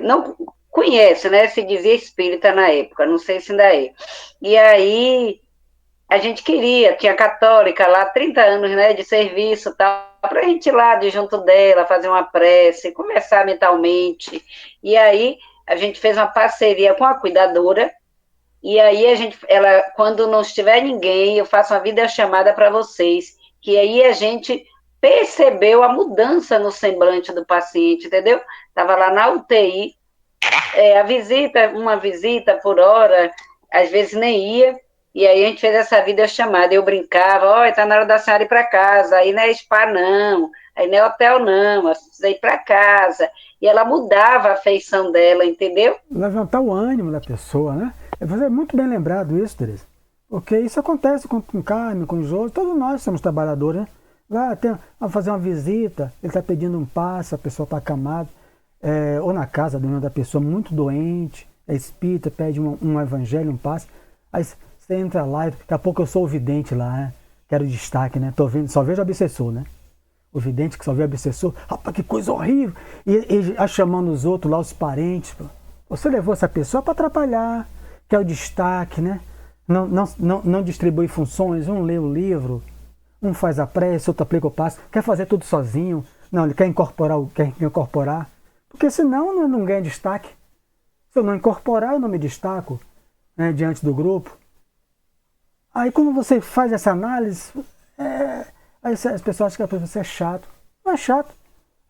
não conhece, né? Se dizia espírita na época, não sei se ainda é. E aí a gente tinha católica lá, 30 anos, né? De serviço e tal, para a gente ir lá de junto dela, fazer uma prece, conversar mentalmente. E aí a gente fez uma parceria com a cuidadora. E aí ela, quando não estiver ninguém, eu faço uma videochamada para vocês, que aí a gente percebeu a mudança no semblante do paciente, entendeu? Estava lá na UTI, uma visita por hora, às vezes nem ia, e aí a gente fez essa videochamada, eu brincava, tá na hora da senhora ir para casa, aí não é spa não, aí não é hotel não, precisa ir para casa, e ela mudava a feição dela, entendeu? Levantar o ânimo da pessoa, né? É muito bem lembrado isso, Tereza. Porque isso acontece com o Carmen, com o Jô, todos nós somos trabalhadores, né? Vai fazer uma visita, ele está pedindo um passe, a pessoa está acamada, ou na casa da pessoa muito doente, é espírita, pede um evangelho, um passe, aí você entra lá e daqui a pouco eu sou o vidente lá, né? Quero destaque, né? Só vejo o obsessor, né? O vidente que só vê o obsessor, rapaz, que coisa horrível! E chamando os outros lá, os parentes, pô. Você levou essa pessoa para atrapalhar, quer o destaque, né? Não distribui funções, um lê o livro, um faz a prece, outro aplica o passo, quer fazer tudo sozinho, não, ele quer incorporar, porque senão eu não ganha destaque. Se eu não incorporar, eu não me destaco, né, diante do grupo. Aí quando você faz essa análise, aí as pessoas acham que você é chato. Não é chato,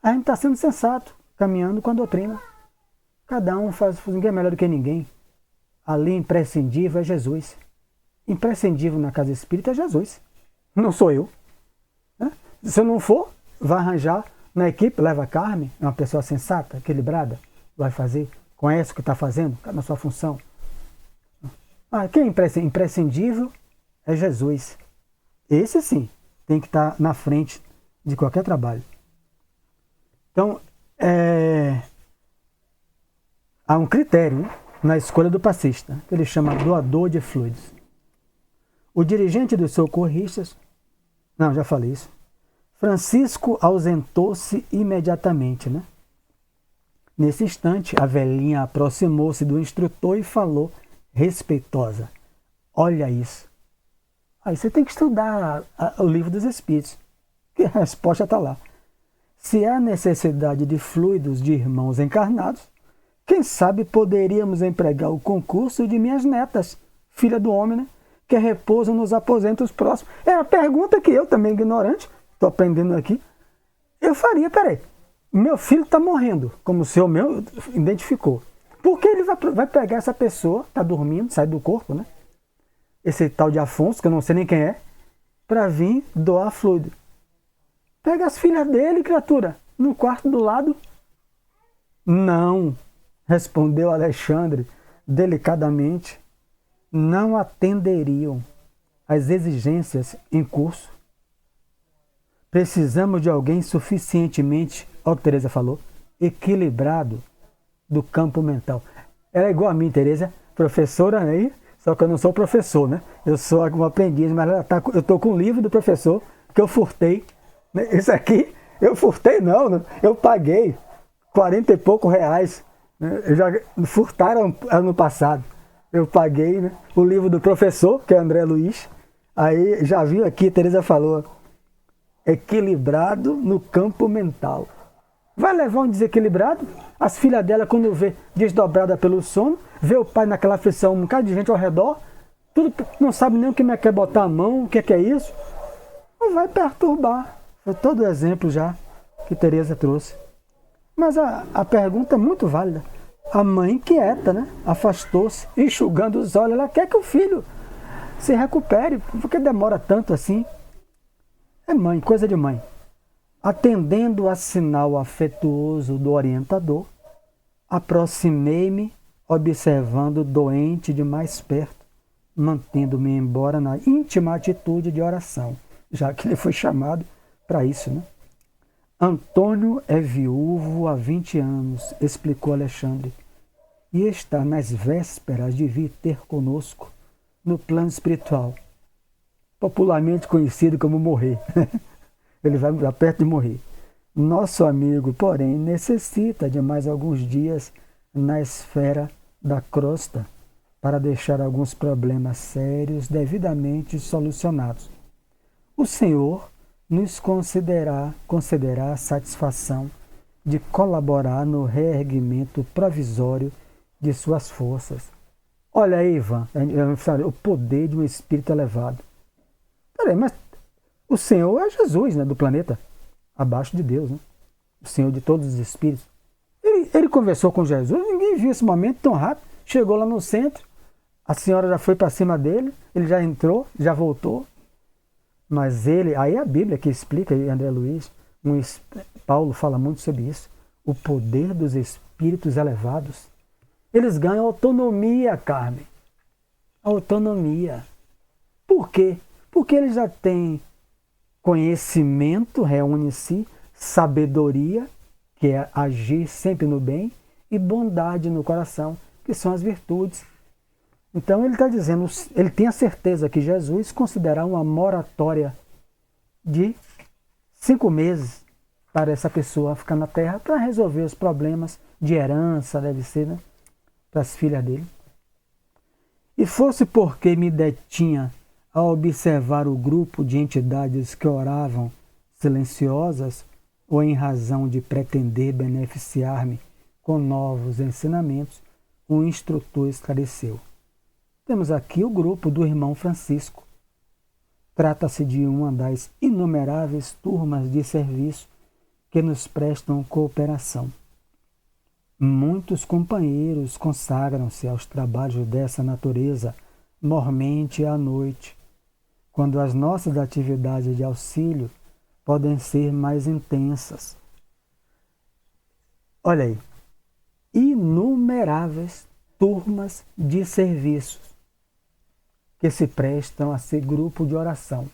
a gente está sendo sensato, caminhando com a doutrina. Cada um ninguém é melhor do que ninguém. Ali imprescindível é Jesus. Imprescindível na casa espírita é Jesus. Não sou eu. Né? Se eu não for, vai arranjar na equipe, leva a Carmen, é uma pessoa sensata, equilibrada, vai fazer, conhece o que está fazendo, na sua função. Quem é imprescindível é Jesus. Esse sim tem que estar na frente de qualquer trabalho. Então, há um critério, né, na escolha do passista, que ele chama doador de fluidos. O dirigente dos socorristas, não, já falei isso, Francisco ausentou-se imediatamente, né? Nesse instante, a velhinha aproximou-se do instrutor e falou, respeitosa, olha isso. Aí você tem que estudar o livro dos Espíritos, que a resposta está lá. Se há necessidade de fluidos de irmãos encarnados, quem sabe poderíamos empregar o concurso de minhas netas, filha do homem, né? Que repousam nos aposentos próximos. É a pergunta que eu, também ignorante, estou aprendendo aqui, eu faria. Peraí, meu filho está morrendo, como o senhor meu identificou. Por que ele vai pegar essa pessoa, está dormindo, sai do corpo, né? Esse tal de Afonso, que eu não sei nem quem é, para vir doar fluido. Pega as filhas dele, criatura, no quarto do lado. Não, respondeu Alexandre delicadamente. Não atenderiam às exigências em curso. Precisamos de alguém suficientemente, ó que Teresa falou, equilibrado do campo mental. Ela é igual a mim, Teresa, professora aí, só que eu não sou professor, né? Eu sou um aprendiz, mas eu estou com o livro do professor que eu furtei. Esse aqui, eu furtei não, eu paguei 40 e poucos reais. Né? Furtaram ano passado. Eu paguei, né, o livro do professor, que é André Luiz. Aí já viu aqui, Teresa falou, equilibrado no campo mental. Vai levar um desequilibrado? As filhas dela, quando vê desdobrada pelo sono, vê o pai naquela aflição, um bocado de gente ao redor, tudo, não sabe nem o que quer botar a mão, o que é isso. Não vai perturbar. Foi todo o exemplo já que Teresa trouxe. Mas a pergunta é muito válida. A mãe quieta, né? Afastou-se, enxugando os olhos. Ela quer que o filho se recupere. Por que demora tanto assim? É mãe, coisa de mãe. Atendendo a sinal afetuoso do orientador, aproximei-me, observando o doente de mais perto, mantendo-me embora na íntima atitude de oração, já que ele foi chamado para isso, né? Antônio é viúvo há 20 anos, explicou Alexandre, e está nas vésperas de vir ter conosco no plano espiritual, popularmente conhecido como morrer. Ele vai perto de morrer. Nosso amigo, porém, necessita de mais alguns dias na esfera da crosta para deixar alguns problemas sérios devidamente solucionados. O Senhor nos concederá a satisfação de colaborar no reerguimento provisório de suas forças. Olha aí, Ivan, o poder de um espírito elevado. Peraí, mas o Senhor é Jesus, né, do planeta, abaixo de Deus, né? O Senhor de todos os espíritos. Ele conversou com Jesus, ninguém viu esse momento tão rápido. Chegou lá no centro, a senhora já foi para cima dele, ele já entrou, já voltou. Mas ele, aí é a Bíblia que explica, aí André Luiz, Paulo fala muito sobre isso, o poder dos espíritos elevados. Eles ganham autonomia, Carmen. Autonomia. Por quê? Porque eles já têm conhecimento, reúne em si, sabedoria, que é agir sempre no bem, e bondade no coração, que são as virtudes. Então ele está dizendo, ele tem a certeza que Jesus considerará uma moratória de 5 meses para essa pessoa ficar na terra para resolver os problemas de herança, deve ser, né, para as filhas dele. E fosse porque me detinha a observar o grupo de entidades que oravam silenciosas ou em razão de pretender beneficiar-me com novos ensinamentos, o instrutor esclareceu. Temos aqui o grupo do irmão Francisco. Trata-se de uma das inumeráveis turmas de serviço que nos prestam cooperação. Muitos companheiros consagram-se aos trabalhos dessa natureza, mormente à noite, quando as nossas atividades de auxílio podem ser mais intensas. Olha aí, inumeráveis turmas de serviços que se prestam a ser grupo de oração.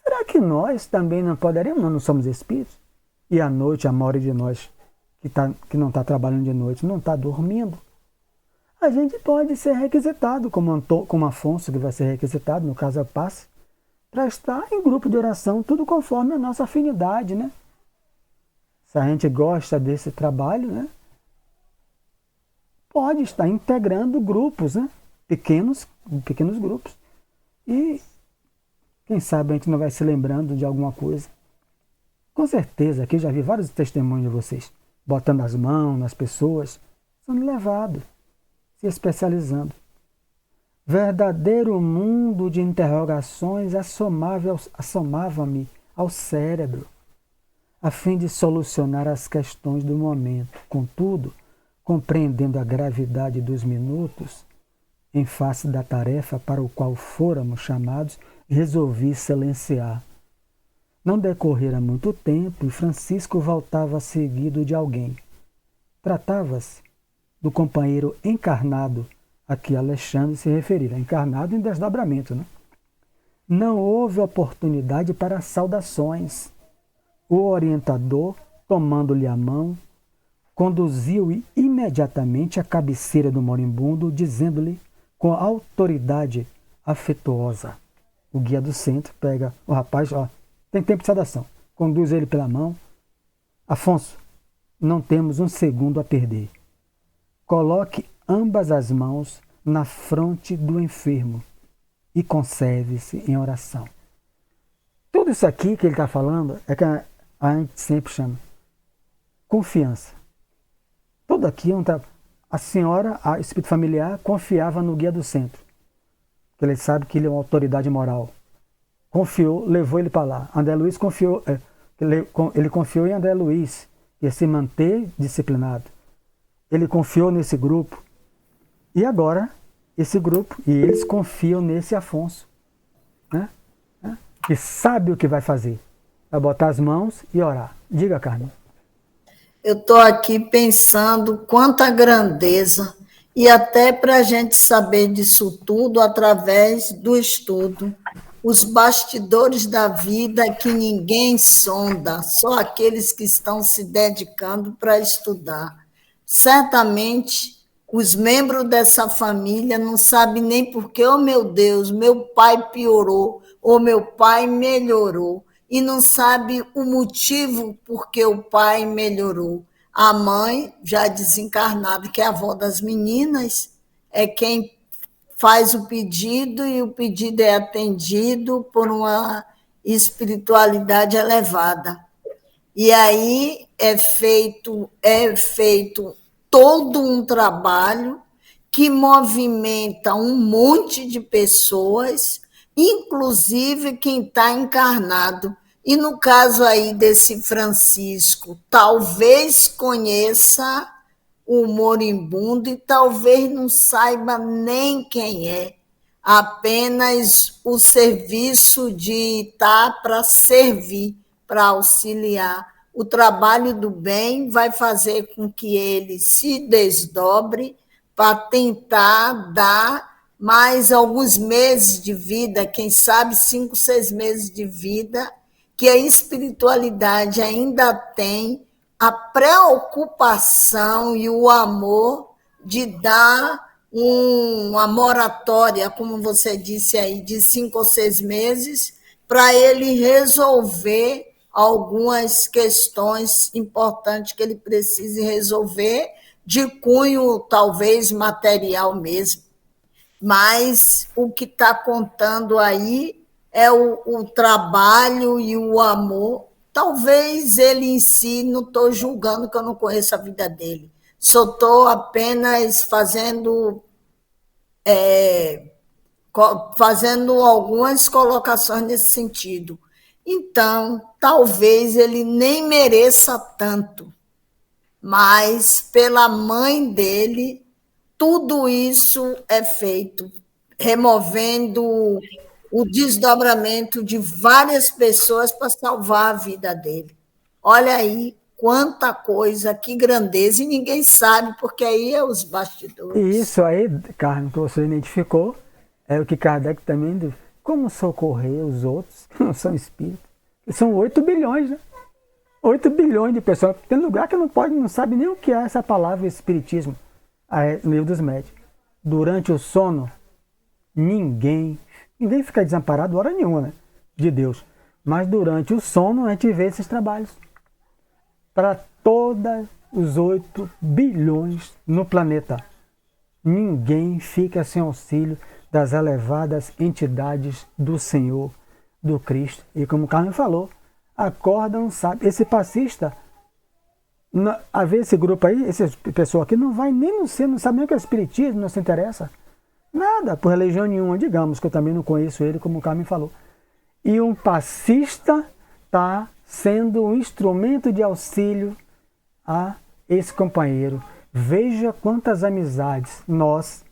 Será que nós também não poderíamos? Nós não somos espíritos? E à noite, a maioria de nós que não está trabalhando de noite, não está dormindo, a gente pode ser requisitado, como Afonso, que vai ser requisitado, no caso é o passe, para estar em grupo de oração, tudo conforme a nossa afinidade, né? Se a gente gosta desse trabalho, né, pode estar integrando grupos, né, pequenos grupos. E Quem sabe a gente não vai se lembrando de alguma coisa. Com certeza, aqui já vi vários testemunhos de vocês, botando as mãos nas pessoas, sendo levados, se especializando. Verdadeiro mundo de interrogações assomava-me ao cérebro, a fim de solucionar as questões do momento. Contudo, compreendendo a gravidade dos minutos, em face da tarefa para o qual fôramos chamados, resolvi silenciar. Não decorrera muito tempo e Francisco voltava seguido de alguém. Tratava-se do companheiro encarnado a que Alexandre se referira, encarnado em desdobramento, né? Não houve oportunidade para saudações. O orientador, tomando-lhe a mão, conduziu-o imediatamente à cabeceira do moribundo, dizendo-lhe com autoridade afetuosa. O guia do centro pega o rapaz, tem tempo de saudação, conduz ele pela mão. Afonso, não temos um segundo a perder. Coloque ambas as mãos na fronte do enfermo e conserve-se em oração. Tudo isso aqui que ele está falando é que a gente sempre chama confiança. Tudo aqui é a senhora, a espírito familiar, confiava no guia do centro. Ele sabe que ele é uma autoridade moral. Confiou, levou ele para lá. André Luiz confiou, ele confiou em André Luiz, ia se manter disciplinado. Ele confiou nesse grupo. E agora, esse grupo, e eles confiam nesse Afonso, né? Que sabe o que vai fazer. Vai botar as mãos e orar. Diga, Carmen. Eu estou aqui pensando quanta grandeza, e até para a gente saber disso tudo através do estudo. Os bastidores da vida que ninguém sonda, só aqueles que estão se dedicando para estudar. Certamente, os membros dessa família não sabem nem porque, oh meu Deus, meu pai piorou, ou meu pai melhorou, e não sabe o motivo por que o pai melhorou. A mãe, já desencarnada, que é a avó das meninas, é quem faz o pedido e o pedido é atendido por uma espiritualidade elevada. E aí é feito todo um trabalho que movimenta um monte de pessoas, inclusive quem está encarnado. E no caso aí desse Francisco, talvez conheça o moribundo e talvez não saiba nem quem é, apenas o serviço de estar para servir, para auxiliar. O trabalho do bem vai fazer com que ele se desdobre para tentar dar mais alguns meses de vida, quem sabe 5, 6 meses de vida, que a espiritualidade ainda tem a preocupação e o amor de dar uma moratória, como você disse aí, de 5 ou 6 meses, para ele resolver algumas questões importantes que ele precise resolver, de cunho talvez material mesmo. Mas o que está contando aí é o trabalho e o amor. Talvez ele em si, não estou julgando que eu não conheço a vida dele, só estou apenas fazendo algumas colocações nesse sentido. Então, talvez ele nem mereça tanto, mas pela mãe dele, tudo isso é feito, removendo o desdobramento de várias pessoas para salvar a vida dele. Olha aí quanta coisa, que grandeza, e ninguém sabe, porque aí é os bastidores. E isso aí, Carmen, que você identificou, é o que Kardec também diz. Como socorrer os outros que não são espíritos? São 8 bilhões, né? 8 bilhões de pessoas. Tem lugar que não sabe nem o que é essa palavra espiritismo, no livro dos médios. Durante o sono, ninguém fica desamparado hora nenhuma, né? De Deus. Mas durante o sono a gente vê esses trabalhos. Para todos os 8 bilhões no planeta. Ninguém fica sem auxílio das elevadas entidades do Senhor, do Cristo. E como o Carmen falou, acorda, não sabe. Esse passista, a ver esse grupo aí, esse pessoal aqui, não vai nem no centro, não sabe nem o que é espiritismo, não se interessa. Nada, por religião nenhuma, digamos, que eu também não conheço ele, como o Carmen falou. E um passista está sendo um instrumento de auxílio a esse companheiro. Veja quantas amizades nós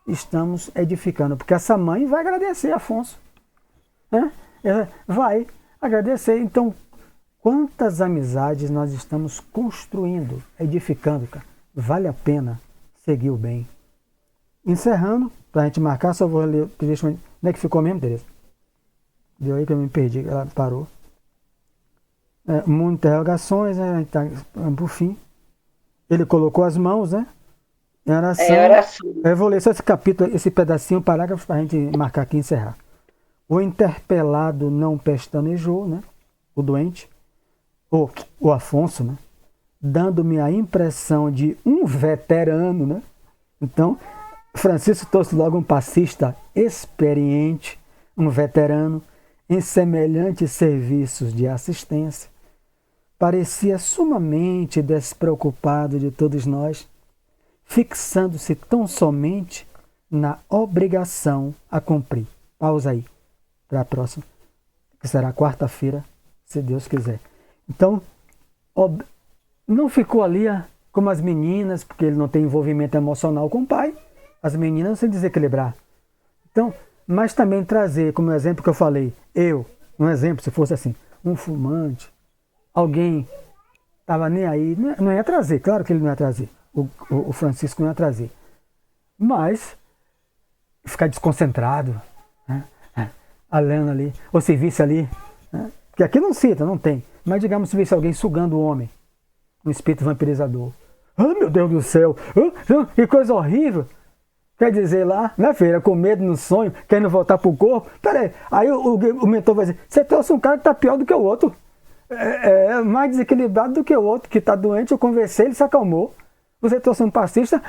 estamos edificando, porque essa mãe vai agradecer, Afonso, né? Vai agradecer. Então, quantas amizades nós estamos construindo, edificando, cara? Vale a pena seguir o bem. Encerrando, para a gente marcar, só vou ler. Onde é que ficou mesmo, Tereza? Deu aí que eu me perdi, ela parou. Muitas interrogações, né? A gente tá por fim. Ele colocou as mãos, né? Em oração. Oração. Eu vou ler só esse capítulo, esse pedacinho, parágrafo, para a gente marcar aqui e encerrar. O interpelado não pestanejou, né? O doente, o Afonso, né? Dando-me a impressão de um veterano, né? Então, Francisco trouxe logo um passista experiente, um veterano em semelhantes serviços de assistência. Parecia sumamente despreocupado de todos nós, fixando-se tão somente na obrigação a cumprir. Pausa aí, para a próxima, que será quarta-feira, se Deus quiser. Então, não ficou ali como as meninas, porque ele não tem envolvimento emocional com o pai, as meninas se desequilibrar. Então, mas também trazer, como exemplo que eu falei, um exemplo, se fosse assim, um fumante, alguém estava nem aí, não ia trazer, claro que ele não ia trazer, o Francisco não ia trazer. Mas, ficar desconcentrado, né? Alendo ali, ou se visse ali, né? Porque aqui não cita, não tem, mas digamos se visse alguém sugando o homem, um espírito vampirizador. Ah, meu Deus do céu, que coisa horrível. Quer dizer lá, na feira, com medo no sonho, querendo voltar pro corpo. Peraí, aí o mentor vai dizer, você trouxe um cara que tá pior do que o outro. É mais desequilibrado do que o outro, que tá doente, eu conversei, ele se acalmou. Você trouxe um passista,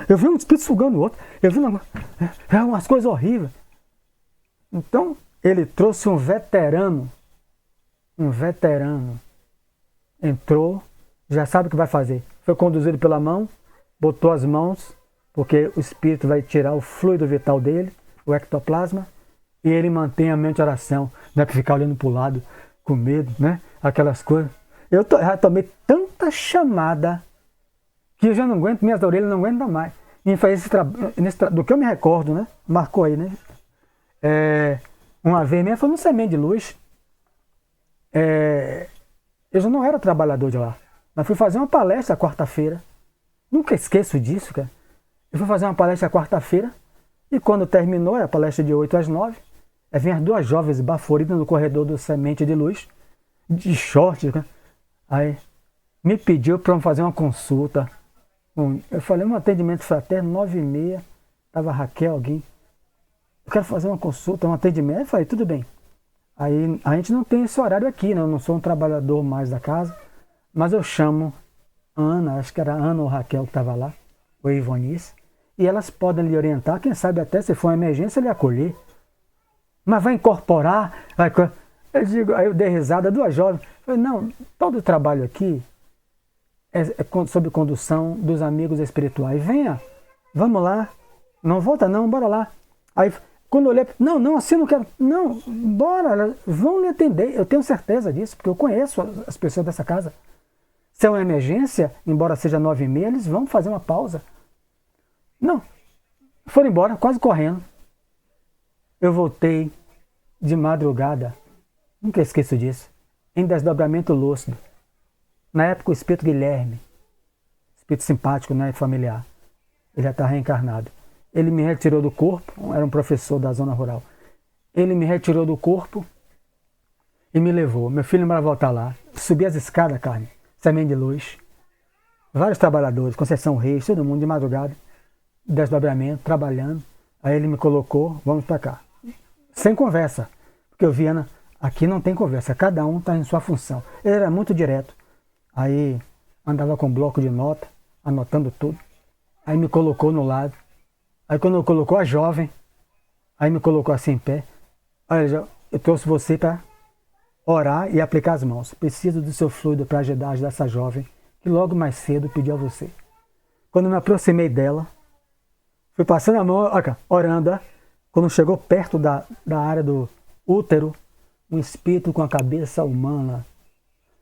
eu vi um espírito sugando o outro, eu vi umas coisas horríveis. Então, ele trouxe um veterano, entrou, já sabe o que vai fazer. Foi conduzido pela mão, botou as mãos, porque o espírito vai tirar o fluido vital dele, o ectoplasma, e ele mantém a mente em oração, não é para ficar olhando para o lado com medo, né? Aquelas coisas. Eu já tomei tanta chamada que eu já não aguento, minhas orelhas não aguentam mais. E faz esse do que eu me recordo, né? Marcou aí, né? Uma vez mesmo foi no Semente de Luz. Eu já não era trabalhador de lá, mas fui fazer uma palestra quarta-feira. Nunca esqueço disso, cara. Eu fui fazer uma palestra quarta-feira e quando terminou, a palestra de 8 às 9, vem as duas jovens baforidas no corredor do Semente de Luz, de short, né? Aí me pediu para fazer uma consulta. Eu falei, um atendimento fraterno, 9h30, estava Raquel, alguém. Eu quero fazer uma consulta, um atendimento. Eu falei, tudo bem. Aí a gente não tem esse horário aqui, né? Eu não sou um trabalhador mais da casa, mas eu chamo Ana, acho que era Ana ou Raquel que estava lá, ou Ivonice, e elas podem lhe orientar, quem sabe até se for uma emergência lhe acolher. Mas vai incorporar, aí eu dei risada, duas jovens. Eu falei, não, todo o trabalho aqui é sob condução dos amigos espirituais. Venha, vamos lá, não volta não, bora lá. Aí quando eu olhei, não, assim não quero, não, bora, elas vão lhe atender, eu tenho certeza disso, porque eu conheço as pessoas dessa casa. Se é uma emergência, embora seja 9h30, eles vão fazer uma pausa. Não, foram embora, quase correndo. Eu voltei de madrugada, nunca esqueço disso, em desdobramento lúcido. Na época o espírito Guilherme, espírito simpático, né, familiar, ele já está reencarnado. Ele me retirou do corpo, era um professor da zona rural. Ele me retirou do corpo e me levou. Meu filho não vai voltar lá. Subi as escadas, Carmen, Semente de Luz. Vários trabalhadores, Conceição Reis, todo mundo de madrugada, desdobramento, trabalhando. Aí ele me colocou, vamos para cá. Sem conversa, porque eu vi, Ana, aqui não tem conversa, cada um está em sua função. Ele era muito direto. Aí andava com um bloco de nota, anotando tudo. Aí me colocou no lado. Aí quando colocou a jovem, aí me colocou assim em pé. Olha, eu trouxe você para orar e aplicar as mãos. Preciso do seu fluido para ajudar dessa jovem que logo mais cedo pediu a você. Quando me aproximei dela, fui passando a mão, orando. Quando chegou perto da área do útero, um espírito com a cabeça humana,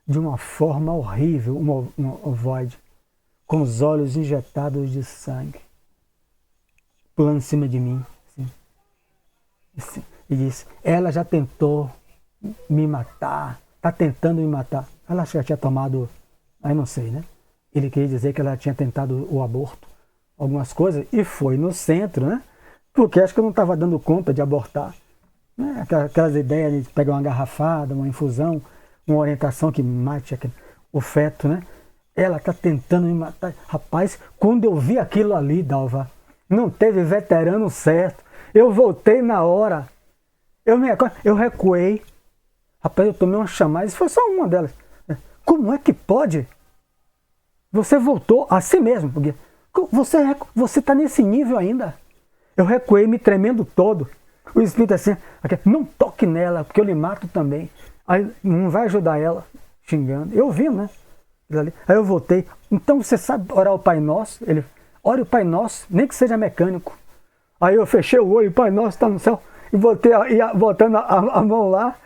de uma forma horrível, um ovoide, com os olhos injetados de sangue, pulando em cima de mim. Assim, e disse, ela já tentou me matar, está tentando me matar. Ela acho que já tinha tomado, aí não sei, né? Ele queria dizer que ela tinha tentado o aborto, algumas coisas, e foi no centro, né? Porque acho que eu não estava dando conta de abortar. Né? Aquelas ideias de pegar uma garrafada, uma infusão, uma orientação que mate o feto, né? Ela está tentando me matar. Rapaz, quando eu vi aquilo ali, Dalva, não teve veterano certo. Eu voltei na hora. Eu recuei. Rapaz, eu tomei uma chamada. Isso foi só uma delas. Como é que pode? Você voltou a si mesmo. Porque você está nesse nível ainda. Eu recuei, me tremendo todo. O espírito assim, não toque nela, porque eu lhe mato também. Aí não vai ajudar ela, xingando. Eu vi, né? Aí eu voltei. Então você sabe orar o Pai Nosso? Ele, ore o Pai Nosso, nem que seja mecânico. Aí eu fechei o olho, o Pai Nosso está no céu. E voltei botando a mão lá,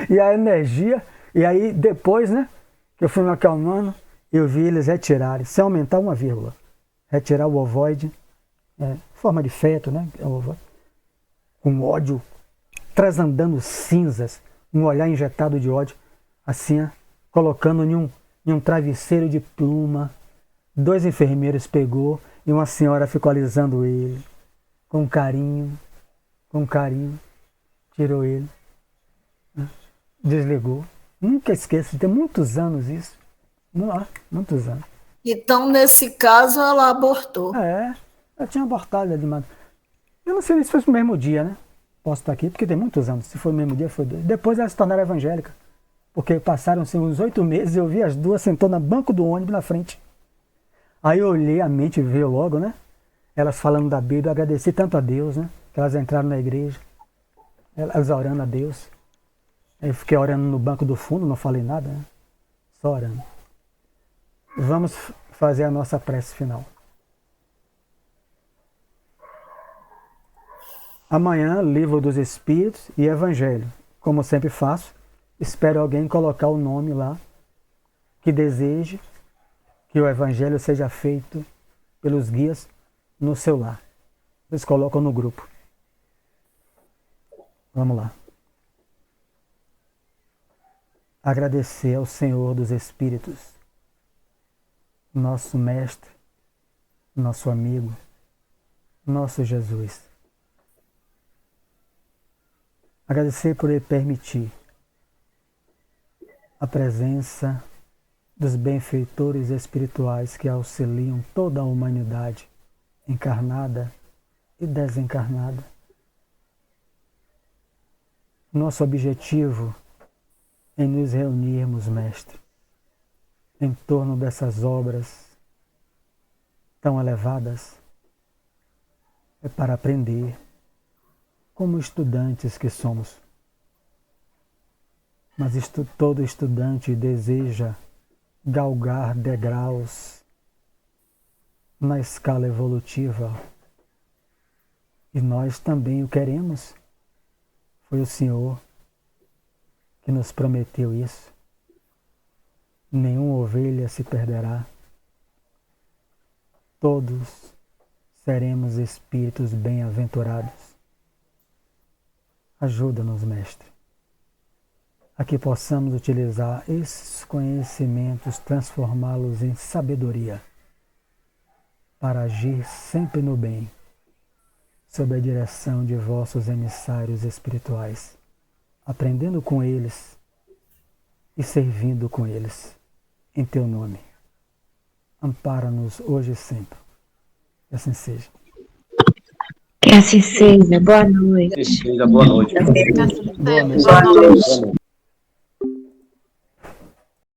e a energia. E aí depois, né? Que eu fui me acalmando, eu vi eles retirarem, sem aumentar uma vírgula. Retirar o ovoide, forma de feto, né? Com ódio, transandando cinzas, um olhar injetado de ódio, assim, colocando em um travesseiro de pluma. 2 enfermeiros pegou e uma senhora ficou alisando ele, com carinho, tirou ele, né? Desligou. Nunca esqueço, tem muitos anos isso. Muitos anos. Então, nesse caso, ela abortou. Eu tinha abortado de madrugada. Eu não sei se foi no mesmo dia, né? Posso estar aqui, porque tem muitos anos. Se foi no mesmo dia, foi 2. Depois ela se tornaram evangélica. Porque passaram-se uns 8 meses, eu vi as duas sentando no banco do ônibus na frente. Aí eu olhei, a mente veio logo, né? Elas falando da Bíblia, eu agradeci tanto a Deus, né? Que elas entraram na igreja. Elas orando a Deus. Aí eu fiquei orando no banco do fundo, não falei nada, né? Só orando. Vamos fazer a nossa prece final. Amanhã, Livro dos Espíritos e Evangelho. Como eu sempre faço, espero alguém colocar o nome lá que deseje que o Evangelho seja feito pelos guias no seu lar. Vocês colocam no grupo. Vamos lá. Agradecer ao Senhor dos Espíritos, nosso Mestre, nosso amigo, nosso Jesus. Agradecer por Ele permitir a presença dos benfeitores espirituais que auxiliam toda a humanidade, encarnada e desencarnada. Nosso objetivo em nos reunirmos, Mestre, em torno dessas obras tão elevadas, é para aprender como estudantes que somos. Mas todo estudante deseja galgar degraus na escala evolutiva. E nós também o queremos. Foi o Senhor que nos prometeu isso. Nenhuma ovelha se perderá. Todos seremos espíritos bem-aventurados. Ajuda-nos, Mestre, a que possamos utilizar esses conhecimentos, transformá-los em sabedoria, para agir sempre no bem, sob a direção de vossos emissários espirituais, aprendendo com eles e servindo com eles, em Teu nome. Ampara-nos hoje e sempre. Que assim seja. Que assim seja. Boa noite. Que seja boa noite. Boa noite. Boa noite.